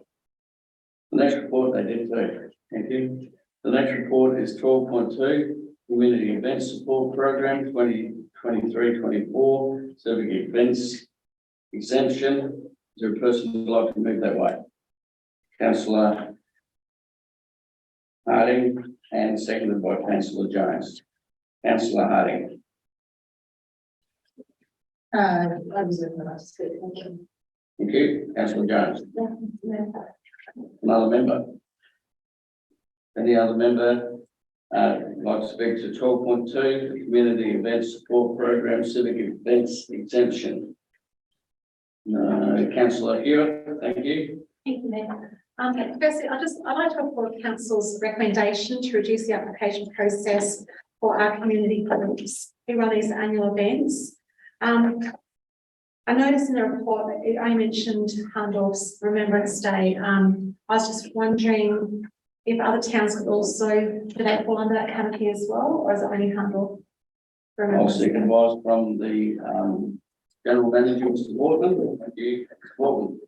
The next report they did too. Thank you. The next report is 12.2, Community Events Support Program 2023-24, Civic Events Exemption. Is there a person who'd like to move that way? Councillor Harding, and seconded by Councillor Jones. Councillor Harding. I was looking at us, thank you. Thank you. Councillor Jones. Another member? Any other member like to speak to 12.2, the Community Events Support Program, Civic Events Exemption? Councillor Hewitt, thank you. Thank you, Mayor. Firstly, I'd like to report Council's recommendation to reduce the application process for our community groups who run these annual events. I noticed in the report that it only mentioned Hahndorf's Remembrance Day. I was just wondering if other towns could also, do they fall under that canopy as well, or is it only Hahndorf? I'll seek advice from the General Manager, Mr. Wortman. Thank you, Mr. Wortman.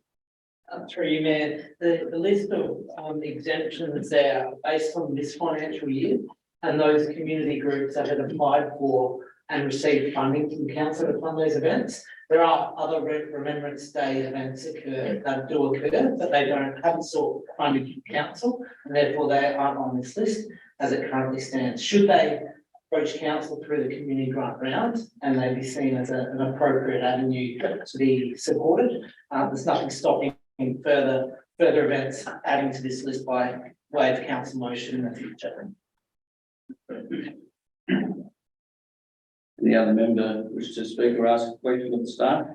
Through you, Mayor, the list of exemptions there are based on this financial year, and those community groups that had applied for and received funding from council to fund those events. There are other Remembrance Day events that do occur, but they haven't sought funding from council, and therefore they aren't on this list as it currently stands. Should they approach council through the community grant round and they be seen as an appropriate avenue to be supported, there's nothing stopping further events adding to this list by way of council motion in the future. Any other member wish to speak or ask a question of the staff?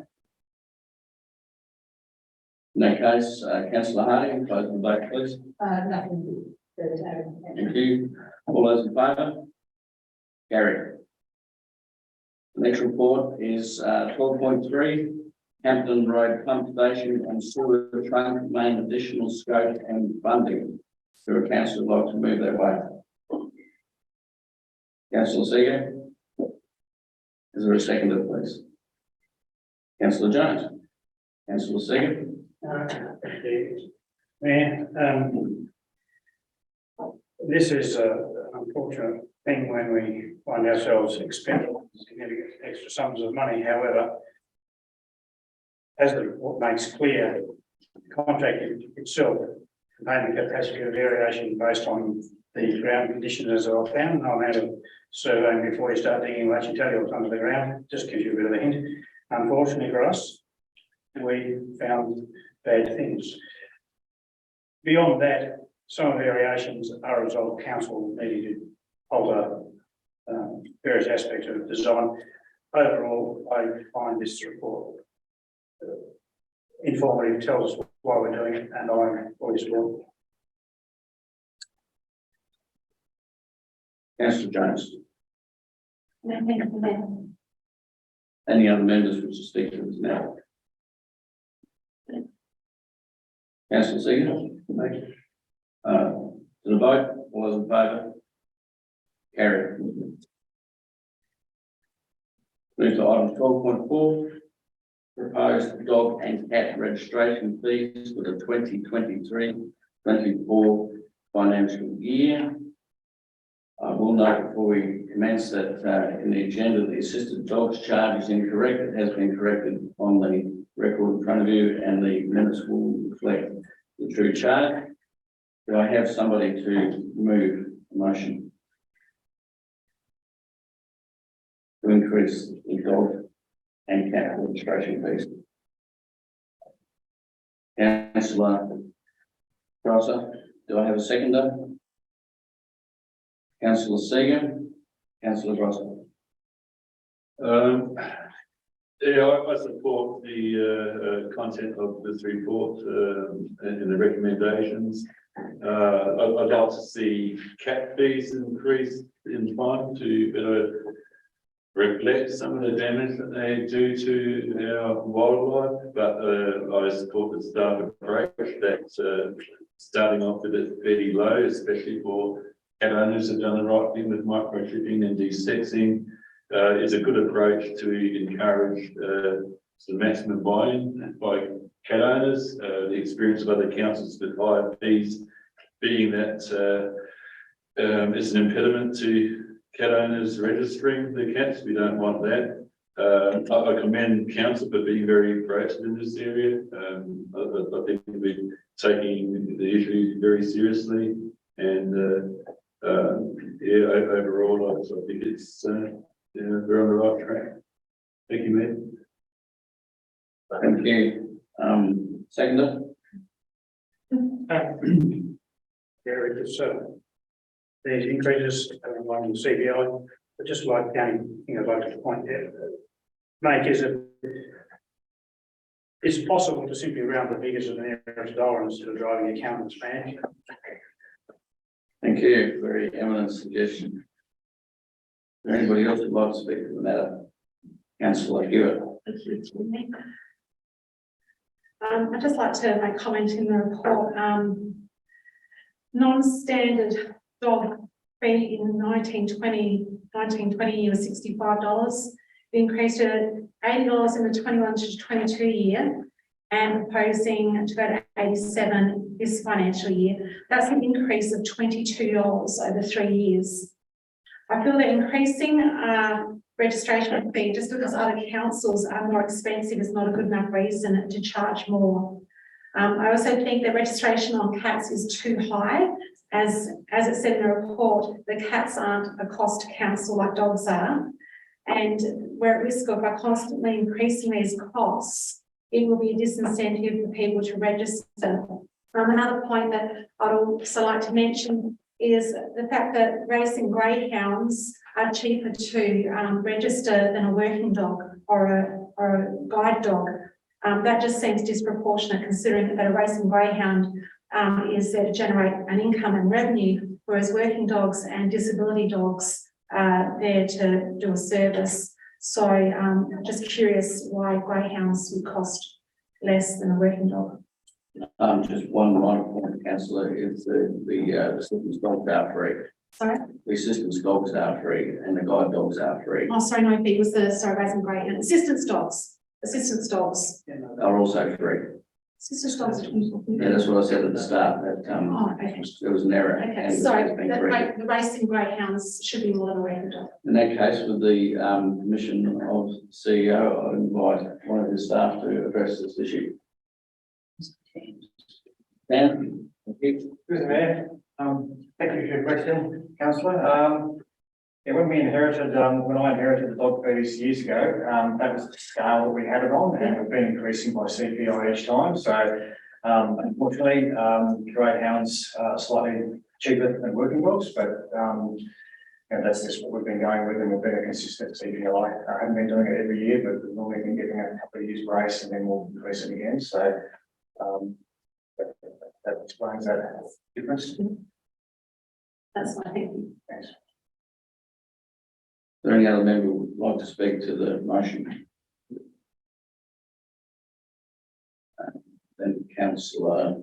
In that case, Councillor Harding, close the vote, please. Nothing further to add. Thank you. All those in favour? Carried. The next report is 12.3, Hampden Road Pump Station and Sewer Trunk Main additional scope and funding. There are councillors like to move that way. Councillor Seeger. Is there a seconder, please? Councillor Jones. Councillor Seeger. Mayor, this is an unfortunate thing when we find ourselves expending significant extra sums of money. However, as the report makes clear, the contract itself contains the capacity of variation based on the ground conditions as I've found. I'm out of surveying before you start digging, I'll actually tell you what's under the ground, just gives you a bit of a hint. Unfortunately for us, we found bad things. Beyond that, some variations are a result of council needing to alter various aspects of design. Overall, I find this report informative, tells us why we're doing it, and I'm always will. Councillor Jones. No, thank you, Mayor. Any other members wish to speak to this now? Councillor Seeger. To the vote, all those in favour? Carried. Move to item 12.4. Proposed dog and cat registration fees for the 2023-24 financial year. I will note before we commence that in the agenda, the assisted dogs charge is incorrect. It has been corrected on the record in front of you, and the minutes will reflect the true charge. Do I have somebody to move the motion to increase the dog and cat registration fees? Councillor Grosser, do I have a seconder? Councillor Seeger, Councillor Grosser. Yeah, I support the content of this report and the recommendations. I'd like to see cat fees increased in time to better reflect some of the damage that they do to our wildlife, but I support the staff approach that starting off with it fairly low, especially for cat owners have done the right thing with microchipping and desexing. Is a good approach to encourage some maximum buy-in by cat owners. The experience of other councils with higher fees being that it's an impediment to cat owners registering their cats. We don't want that. I commend council for being very proactive in this area. I think we're taking the issue very seriously, and yeah, overall, I think it's yeah, we're on the right track. Thank you, Mayor. Thank you. Seconder? There it is, these increases along in CPI, but just like the only thing I'd like to point out, make is that it's possible to simply round the figures of the nearest dollar instead of driving accountants mad. Thank you. Very eminent suggestion. Is there anybody else who'd like to speak to the matter? Councillor Hewitt. I'd just like to make comment in the report. Non-standard dog fee in 1920 year was $65. It increased to $80 in the 21 to 22 year, and proposing to go to 87 this financial year. That's an increase of $22 over 3 years. I feel that increasing registration fee just because other councils are more expensive is not a good enough reason to charge more. I also think that registration on cats is too high. As it said in the report, the cats aren't a cost to council like dogs are. And we're at risk of by constantly increasing these costs, it will be a disincentive for people to register. Another point that I'd also like to mention is the fact that racing greyhounds are cheaper to register than a working dog or a guide dog. That just seems disproportionate considering that a racing greyhound is there to generate an income and revenue, whereas working dogs and disability dogs are there to do a service. So just curious why greyhounds would cost less than a working dog. Just one minor point, Councillor, is the assistance dogs are free. Sorry? The assistance dogs are free and the guide dogs are free. Oh, sorry, no, it was the racing greyhound. Assistance dogs Are also free. Assistance dogs. Yeah, that's what I said at the start, that Oh, okay. there was an error. Okay, and sorry, it's been corrected. the racing greyhounds should be more than a working dog. In that case, with the permission of the CEO, I invite one of his staff to address this issue. Dan? Through the Mayor, thank you for your question, Councillor. Yeah, when I inherited the dog fees years ago, that was the scale that we had it on, and we've been increasing by CPI each time. So, unfortunately, greyhounds are slightly cheaper than working dogs, but and that's just what we've been going with, and we've been a consistent CPI. I haven't been doing it every year, but we've normally been giving it a couple of years grace, and then we'll increase it again. So, that explains that difference. That's my thinking. Thanks. Is there any other member who would like to speak to the motion? Then Councillor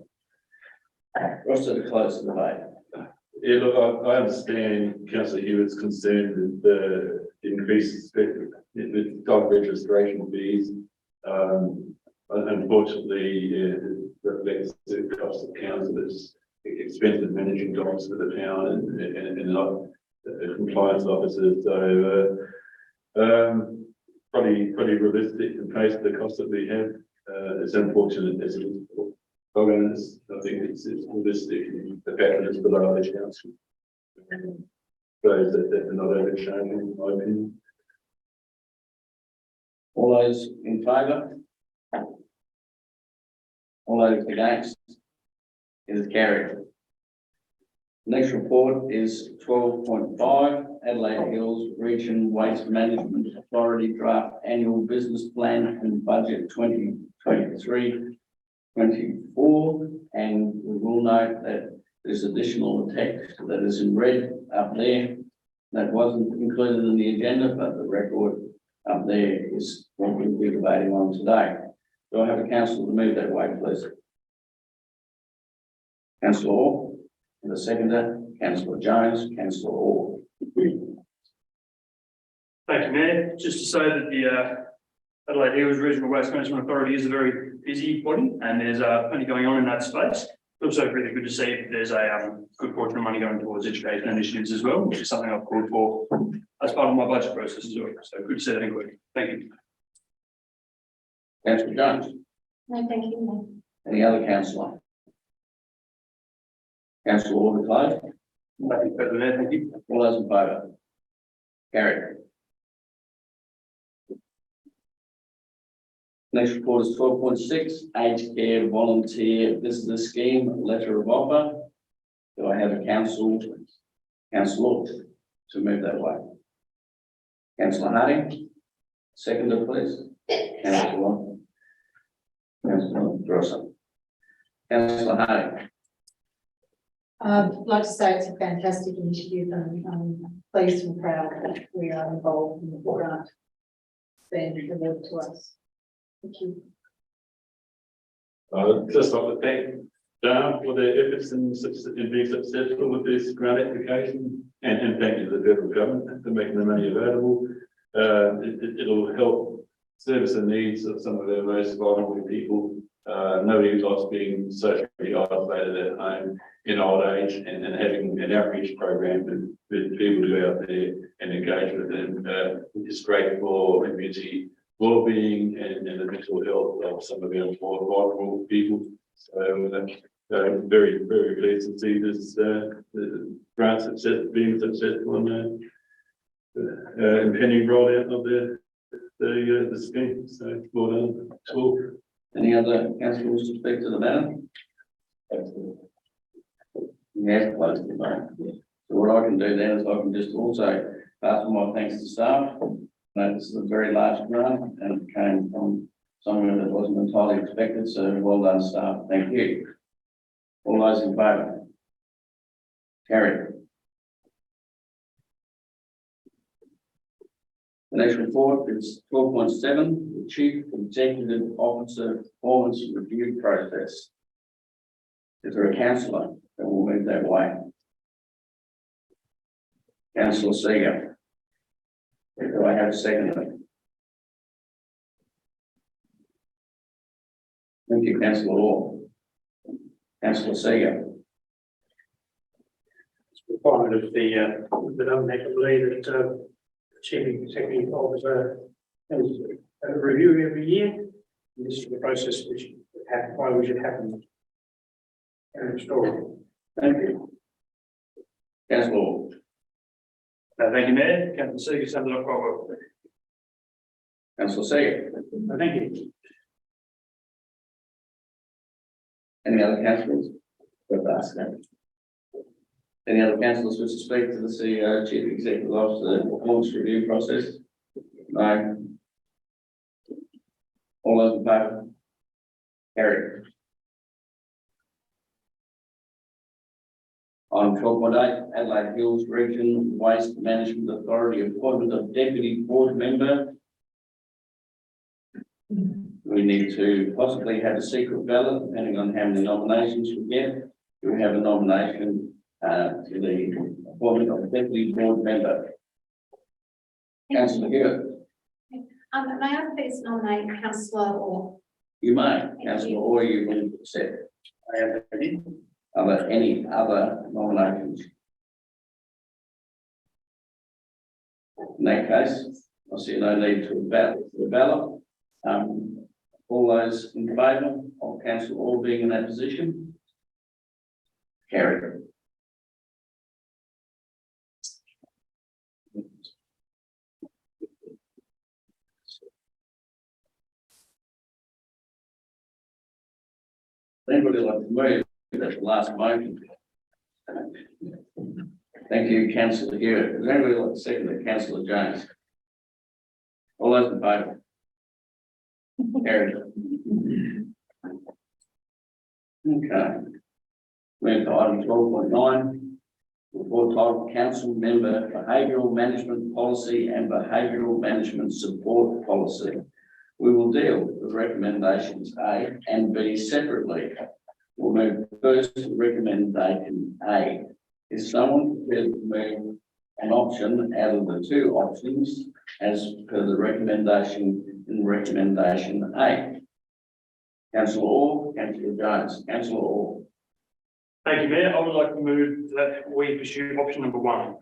Roster to close the debate. Yeah, look, I understand Councillor Hewitt's concern with the increases with dog registration fees. Unfortunately, it reflects the cost of council. It's expensive managing dogs for the town and not the compliance officers. So probably realistic and face the cost that we have. It's unfortunate as it is for dog owners. I think it's realistic. The fact that it's below the council shows that they're not overshown, in my opinion. All those in favour? All those against? It is carried. Next report is 12.5, Adelaide Hills Region Waste Management Authority Draft Annual Business Plan and Budget 2023-24. And we will note that there's additional text that is in red up there that wasn't included in the agenda, but the record up there is what we'll be debating on today. Do I have a councillor to move that way, please? Councillor Hall, and the seconder, Councillor Jones, Councillor Orr. Thank you, Mayor. Just to say that the Adelaide Hills Regional Waste Management Authority is a very busy body and there's plenty going on in that space. It's also really good to see that there's a good portion of money going towards education initiatives as well, which is something I've called for as part of my budget process as well. So good to see that included. Thank you. Councillor Jones. No, thank you. Any other councillor? Councillor Orr to close. Nothing further there. Thank you. All those in favour? Carried. Next report is 12.6, Aged Care Volunteer Visitor Scheme Letter of Offer. Do I have a councillor to move that way? Councillor Harding, seconder please. Councillor Grosser. Councillor Harding. I'd like to say it's a fantastic initiative and I'm pleased and proud that we are involved in the grant being awarded to us. Thank you. I'd just like to thank Dan for their efforts in being successful with this grant application and thank you to the federal government for making the money available. It'll help service the needs of some of our most vulnerable people. Nobody likes being socially isolated at home in old age and having an outreach program with people to go out there and engage with them is great for community well-being and the mental health of some of our more vulnerable people. So very, very pleased to see this grant being successful and impending rollout of the scheme. So well done to all. Any other councillors to speak to the matter? Yeah, close the vote. So what I can do then is I can just also pass on my thanks to staff. This is a very large grant and it came from somewhere that wasn't entirely expected. So well done, staff. Thank you. All those in favour? Carried. The next report is 12.7, the Chief Executive Officer Performance Review Process. Is there a councillor that will move that way? Councillor Seeger. Do I have a second? Thank you, Councillor Orr. Councillor Seeger. It's requirement of the government, I believe, that the Chief Executive Officer has a review every year. This is the process which why we should happen. Story. Thank you. Councillor Orr. Thank you, Mayor. Councillor Seeger summed it up quite well. Councillor Seeger. Thank you. Any other councillors? Any other councillors wish to speak to the CEO, Chief Executive Officer, performance review process? No. All those in favour? Carried. On 12.8, Adelaide Hills Region Waste Management Authority appointment of Deputy Board Member. We need to possibly have a secret ballot, depending on how many nominations we get. We have a nomination to the appointment of Deputy Board Member. Councillor Hewitt. May I please nominate Councillor Orr? You may, Councillor Orr, you will accept. Are there any other nominations? In that case, I see no need to ballot. All those in favour of Councillor Orr being in that position? Carried. Anybody like to move? That's the last motion. Thank you, Councillor Hewitt. Does anybody like to second it? Councillor Jones. All those in favour? Carried. Okay. Move to item 12.9. Report title Council Member Behavioural Management Policy and Behavioural Management Support Policy. We will deal with recommendations A and B separately. We'll move first to recommendation A. Is someone prepared to move an option out of the two options as per the recommendation in recommendation A? Councillor Orr, Councillor Jones, Councillor Orr. Thank you, Mayor. I would like to move that we pursue option number 1.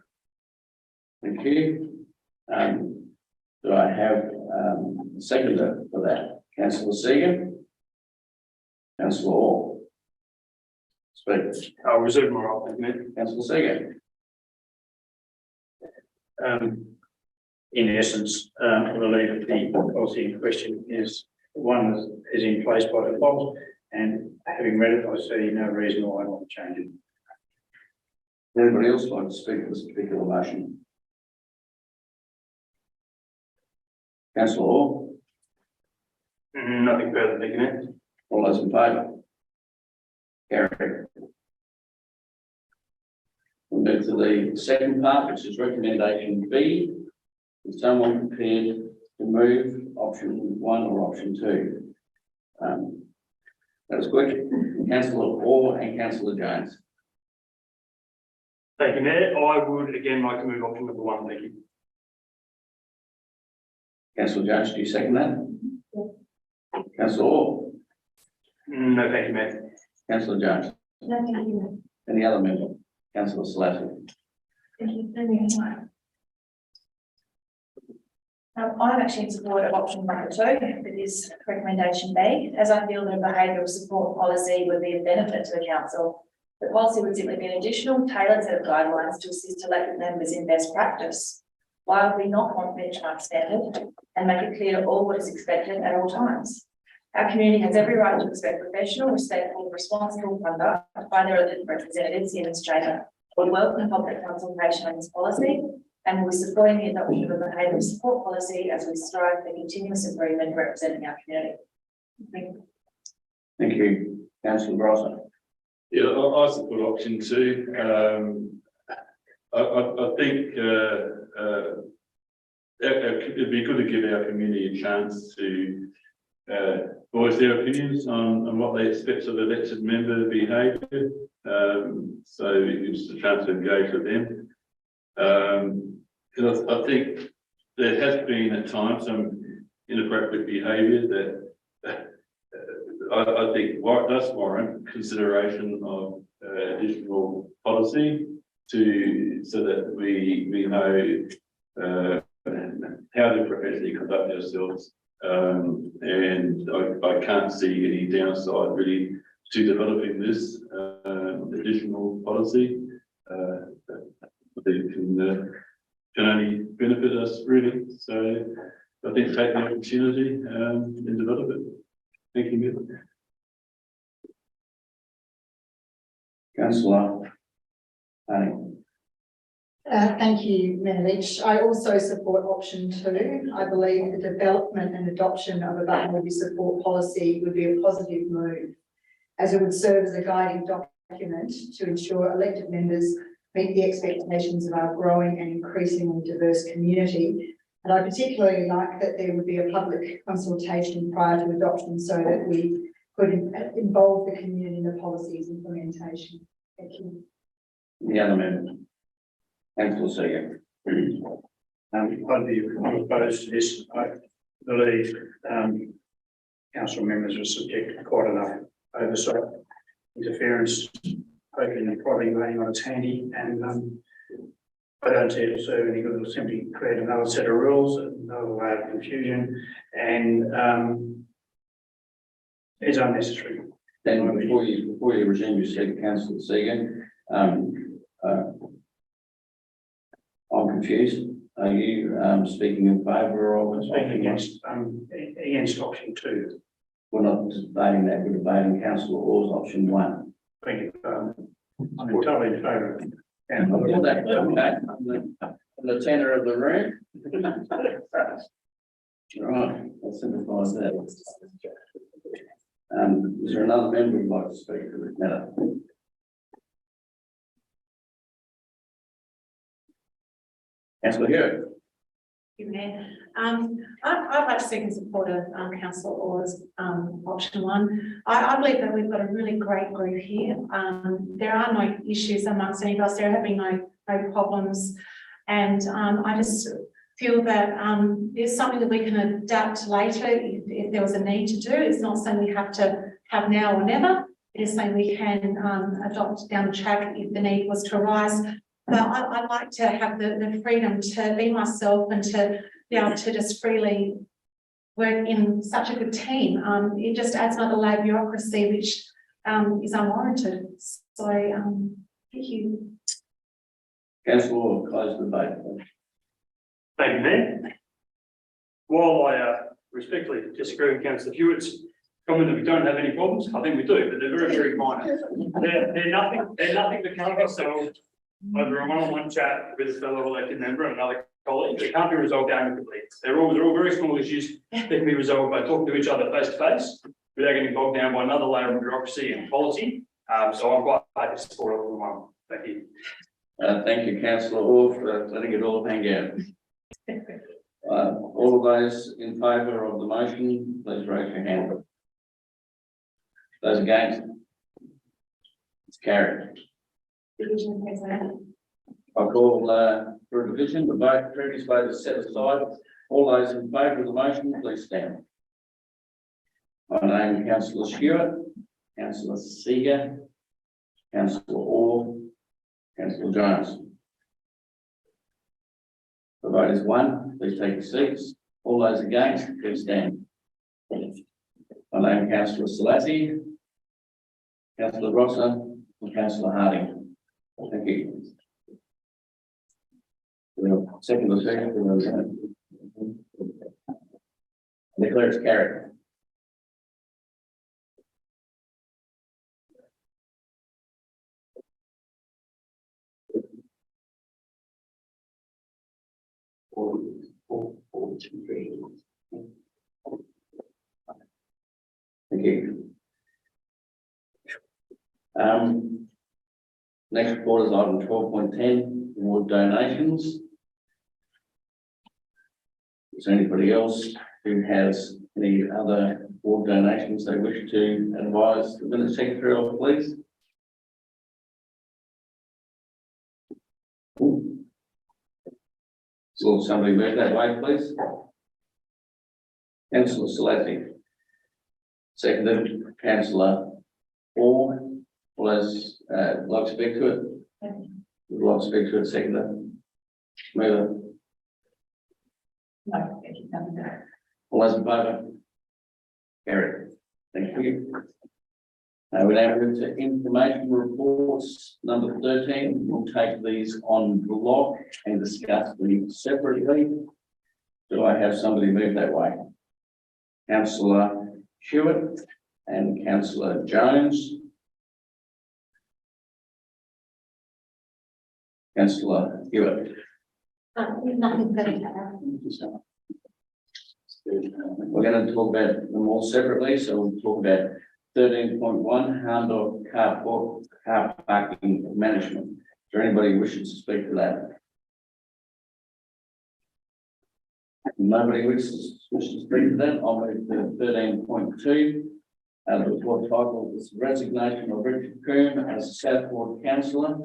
Thank you. Do I have a seconder for that? Councillor Segan? Councillor Orr? Speak. I'll reserve my right, Mayor. Councillor Segan? In essence, I believe that the policy in question is one that is in place by default, and having read it, I see no reason why I want to change it. Does anybody else like to speak to this particular motion? Councillor Orr? Nothing further, thank you, Mayor. All those in favour? Carried. We'll move to the second part, which is recommendation B. Is someone prepared to move option 1 or option 2? That was quick. Councillor Orr and Councillor Jones. Thank you, Mayor. I would again like to move option number 1, thank you. Councillor Jones, do you second that? Councillor Orr? No, thank you, Mayor. Councillor Jones? No, thank you. Any other member? Councillor Slater? Thank you. I'm actually in support of option number 2, that is recommendation B, as I feel that a behavioural support policy would be a benefit to the council. The policy would simply be an additional tailored set of guidelines to assist elected members in best practice. Why would we not want benchmark standard and make it clear all what is expected at all times? Our community has every right to expect professional, respectful, responsible conduct by their elected representatives in this chamber. We welcome public consultation on this policy and will be supporting the adoption of a behavioural support policy as we strive for continuous improvement representing our community. Thank you. Thank you. Councillor Grosser? Yeah, I support option 2. I think it'd be good to give our community a chance to voice their opinions on what they expect of elected member behaviour. So it gives us a chance to engage with them. Because I think there has been at times some inappropriate behaviour that I think does warrant consideration of additional policy so that we know how to professionally conduct ourselves. And I can't see any downside really to developing this additional policy. I think can only benefit us really. So I think take the opportunity and develop it. Thank you. Councillor Honey. Thank you, Mayor Leach. I also support option 2. I believe the development and adoption of a behaviour support policy would be a positive move, as it would serve as a guiding document to ensure elected members meet the expectations of our growing and increasingly diverse community. And I particularly like that there would be a public consultation prior to adoption so that we could involve the community in the policy's implementation. Thank you. The other member? Councillor Segan. I'd be opposed to this. I believe council members are subject to quite enough oversight, interference, poking and prodding running on its handy, and I don't see it serve any good. It'll simply create another set of rules, another way of confusion, and it's unnecessary. Then before you resume your seat, Councillor Segan, I'm confused. Are you speaking in favour of? Speaking against option 2. We're not debating that. We're debating Councillor Orr's option 1. Thank you. I'm totally in favour of it. And the tenor of the room. Right, that simplifies that. Is there another member who'd like to speak to this matter? Councillor Hewitt. Mayor. I'd like to speak in support of Councillor Orr's option one. I believe that we've got a really great group here. There are no issues amongst any of us. There have been no problems, and I just feel that it's something that we can adapt later if there was a need to do. It's not something we have to have now or never. It is something we can adopt down the track if the need was to arise. But I'd like to have the freedom to be myself and to be able to just freely work in such a good team. It just adds another layer of bureaucracy, which is unwarranted. So, thank you. Councillor, close the debate. Thank you, Mayor. While I respectfully disagree with Councillor Hewitt's comment that we don't have any problems, I think we do, but they're very, very minor. They're nothing to cover ourselves over a one-on-one chat with a fellow elected member and another colleague. They can't be resolved amicably. They're all very small issues that can be resolved by talking to each other face to face without getting bogged down by another layer of bureaucracy and policy. So I'm quite happy to support all of them. Thank you. Thank you, Councillor Orr, for letting it all hang out. All of those in favour of the motion, please raise your hand. Those against? It's carried. Division President. I call for a division. The vote, previous vote is set aside. All those in favour of the motion, please stand. I name Councillor Stewart, Councillor Seeger, Councillor Orr, Councillor Jones. The vote is 1. Please take your seats. All those against, please stand. I name Councillor Selassie, Councillor Rosser, and Councillor Harding. Thank you. Second or second. Declare it's carried. Thank you. Next report is item 12.10, award donations. Is there anybody else who has any other award donations they wish to advise the Minister Secretary of, please? Will somebody move that way, please? Councillor Selassie. Seconded, Councillor Orr. All those like to speak to it? Would like to speak to it, seconded. Move it. No, thank you. All those in favour? Carried. Thank you. We now move to information reports number 13. We'll take these on block and discuss them separately. Do I have somebody move that way? Councillor Hewitt and Councillor Jones. Councillor Hewitt. Nothing better to add. We're going to talk about them all separately, so we'll talk about 13.1, Hound car parking management. Is there anybody wishing to speak to that? Nobody wishes to speak to that. I'll move to 13.2. The report title is Resignation of Richard Coombe as Southport Councillor.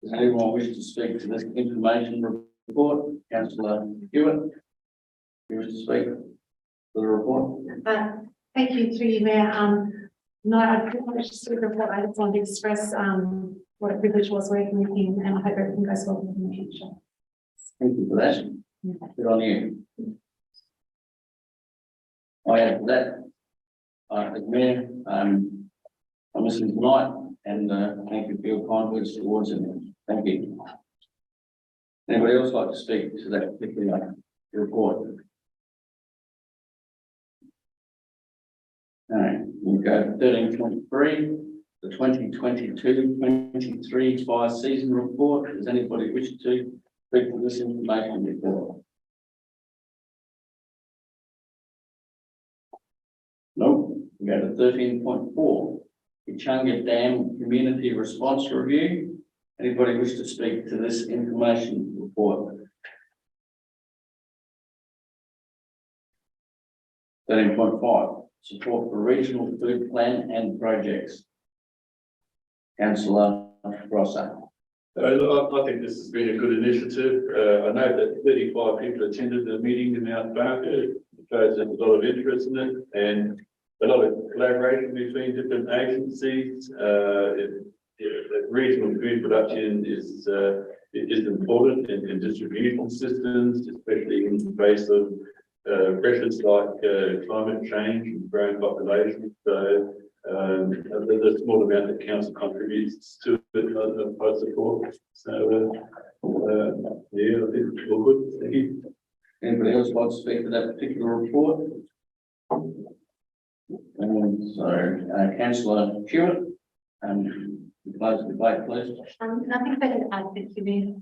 Does anyone wish to speak to this information report? Councillor Hewitt, you wish to speak to the report? Thank you, through you, Mayor. No, I pretty much just sort of what I just wanted to express what a privilege was working with him, and I hope everything goes well with him in the future. Thank you for that. Good on you. I add that, as Mayor, I'm listening tonight, and thank you for your kind words towards him. Thank you. Anybody else like to speak to that particular report? All right, we'll go 13.3, the 2022-23 fire season report. Does anybody wish to speak to this information report? No. We go to 13.4, the Chunga Dam Community Response Review. Anybody wish to speak to this information report? 13.5, support for regional food plan and projects. Councillor Rosser. I think this has been a good initiative. I know that 35 people attended the meeting in Mount Barker. It shows there's a lot of interest in it and a lot of collaboration between different agencies. Regional food production is important in distribution systems, especially in the face of pressures like climate change and growing population. So the small amount that council contributes to it, I support. So yeah, I think it's all good. Thank you. Anybody else want to speak to that particular report? And so, Councillor Hewitt, close the debate, please. Nothing better to add, thank you, Mayor.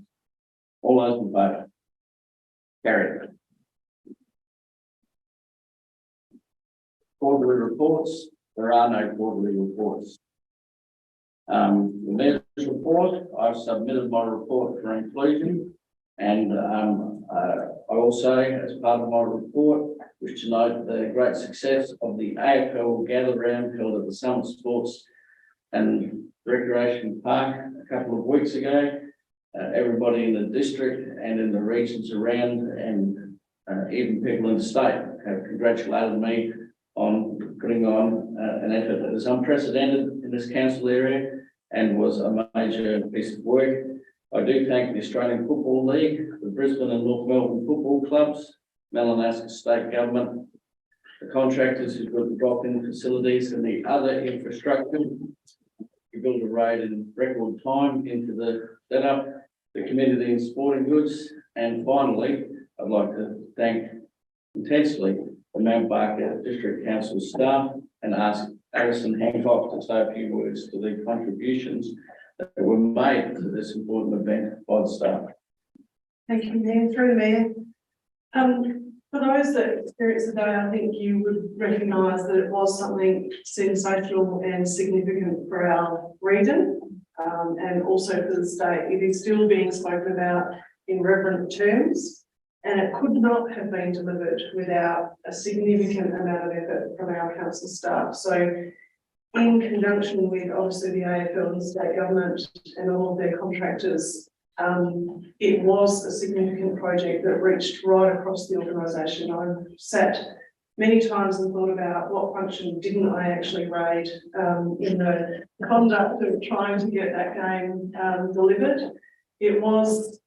All those in favour? Carried. Quarterly reports. There are no quarterly reports. The mayor's report, I've submitted my report for inclusion, and I also, as part of my report, wish to note the great success of the AFL gather round held at the Summer Sports and Recreation Park a couple of weeks ago. Everybody in the district and in the regions around, and even people in the state, have congratulated me on putting on an effort that is unprecedented in this council area and was a major piece of work. I do thank the Australian Football League, the Brisbane and North Melbourne football clubs, Malanaska State Government, the contractors who built the drop-in facilities and the other infrastructure. We built a road in record time into the setup, the community in sporting goods, and finally, I'd like to thank intensely the Mount Barker District Council staff and ask Alison Hancock to say a few words to the contributions that were made to this important event by the staff. Thank you, Mayor. Through the Mayor. For those that experienced the day, I think you would recognise that it was something sensational and significant for our region, and also for the state. It is still being spoken about in reverent terms, and it could not have been delivered without a significant amount of effort from our council staff. So in conjunction with obviously the AFL and the state government and all of their contractors, it was a significant project that reached right across the organisation. I've sat many times and thought about what function didn't I actually raid in the conduct of trying to get that game delivered. It was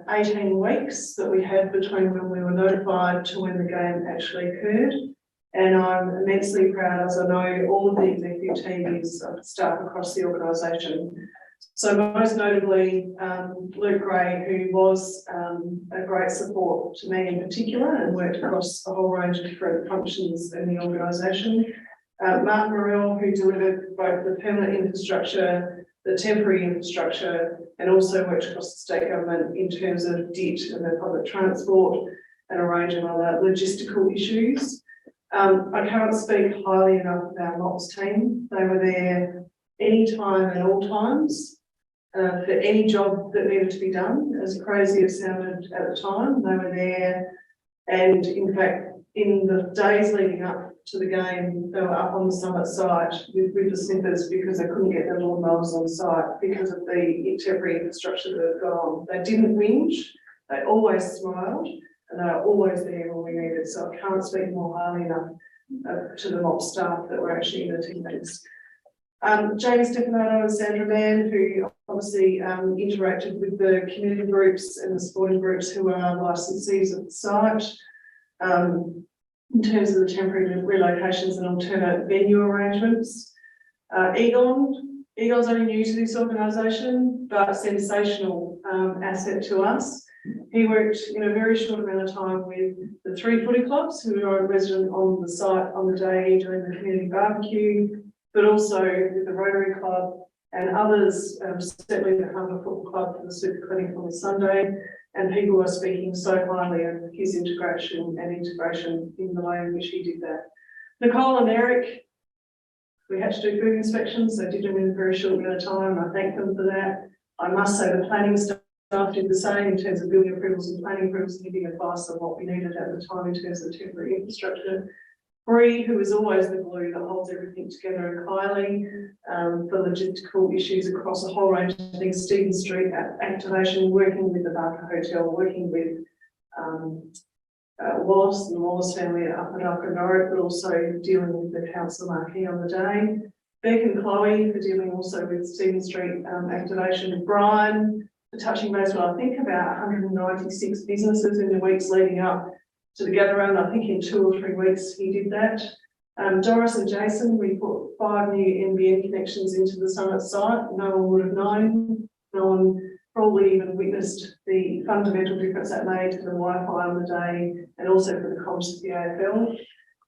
18 weeks that we had between when we were notified to when the game actually occurred. And I'm immensely proud, as I know all of the executive team is of staff across the organisation. So most notably, Luke Gray, who was a great support to me in particular and worked across a whole range of different functions in the organisation. Mark Morrell, who delivered both the permanent infrastructure, the temporary infrastructure, and also worked across the state government in terms of DIT and the public transport and a range of other logistical issues. I can't speak highly enough of our MOPS team. They were there anytime and all times for any job that needed to be done. As crazy as it sounded at the time, they were there. And in fact, in the days leading up to the game, they were up on the summit site with the snippers because they couldn't get their lawnmowers on site because of the temporary infrastructure that had gone. They didn't whinge, they always smiled, and they are always there when we need it. So I can't speak more highly enough to the MOP staff that were actually in attendance. Jamie Stefano and Sandra Mann, who obviously interacted with the community groups and the sporting groups who are licensees of the site. In terms of the temporary relocations and alternate venue arrangements. Egon's only new to this organisation, but sensational asset to us. He worked in a very short amount of time with the 3 footy clubs who are resident on the site on the day during the community barbecue, but also with the Rotary Club and others, certainly the Harbour Football Club for the Super Clinic on the Sunday. And people are speaking so highly of his integration in the way in which he did that. Nicole and Eric, we had to do food inspections. They did them in a very short amount of time. I thank them for that. I must say the planning staff did the same in terms of building approvals and planning approvals and giving advice on what we needed at the time in terms of temporary infrastructure. Bree, who is always the glue that holds everything together, and Kylie, for logistical issues across a whole range of things, Stephen Street activation, working with the Barker Hotel, working with Wallace and the Wallace family at Upper Dark and Norwich, but also dealing with the council marquee on the day. Beck and Chloe for dealing also with Stephen Street activation. Brian for touching base with, I think, about 196 businesses in the weeks leading up to the gather round. I think in 2 or 3 weeks he did that. Doris and Jason, we put 5 new NBN connections into the summit site. No one would have known. No one probably even witnessed the fundamental difference that made to the Wi-Fi on the day, and also for the comms of the AFL.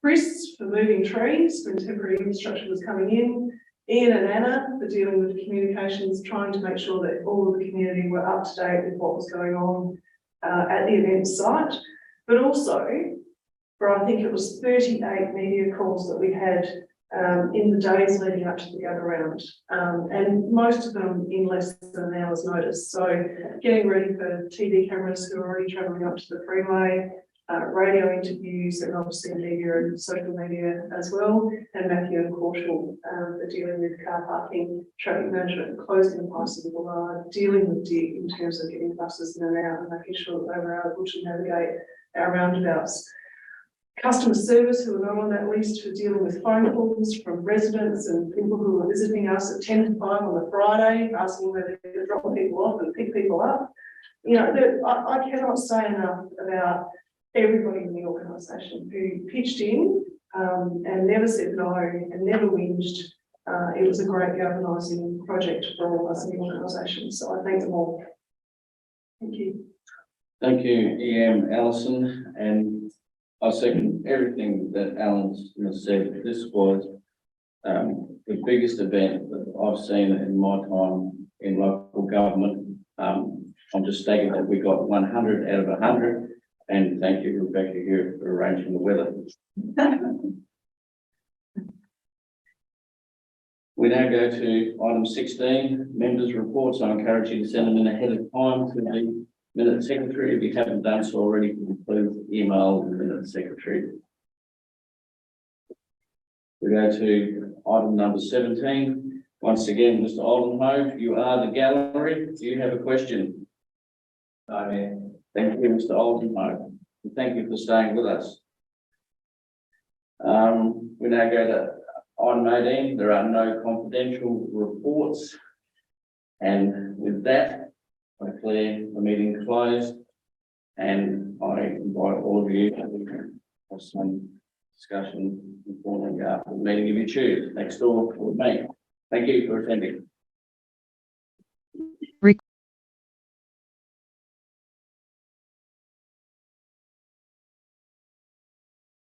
Chris for moving trees when temporary infrastructure was coming in. Ian and Anna for dealing with communications, trying to make sure that all of the community were up to date with what was going on at the event site. But also, for I think it was 38 media calls that we had in the days leading up to the gather round, and most of them in less than an hour's notice. So getting ready for TV cameras who are already travelling up to the freeway, radio interviews, and obviously media and social media as well, and Matthew and Caushall for dealing with car parking, traffic management, closing the price of the boulevard, dealing with DIG in terms of getting buses in and out and making sure that they were able to navigate our roundabouts. Customer service, who are not on that list, for dealing with phone calls from residents and people who are visiting us at 10 to 5 on the Friday, asking whether they could drop people off and pick people up. You know, I cannot say enough about everybody in the organisation who pitched in and never said no and never whinged. It was a great galvanising project for all of us in the organisation. So I thank them all. Thank you. Thank you, E.M. Allison, and I second everything that Alan's said. This was the biggest event that I've seen in my time in local government. I'm just staggered that we got 100 out of 100, and thank you, Rebecca, here for arranging the weather. We now go to item 16, members' reports. I encourage you to send them in ahead of time to the minute secretary. If you haven't done so already, please email the minute secretary. We go to item number 17. Once again, Mr. Oldenhove, you are the gallery. Do you have a question? No, Mayor. Thank you, Mr. Oldenhove. And thank you for staying with us. We now go to item 18. There are no confidential reports. And with that, I declare the meeting closed, and I invite all of you to have some discussion informally after the meeting if you choose next door with me. Thank you for attending.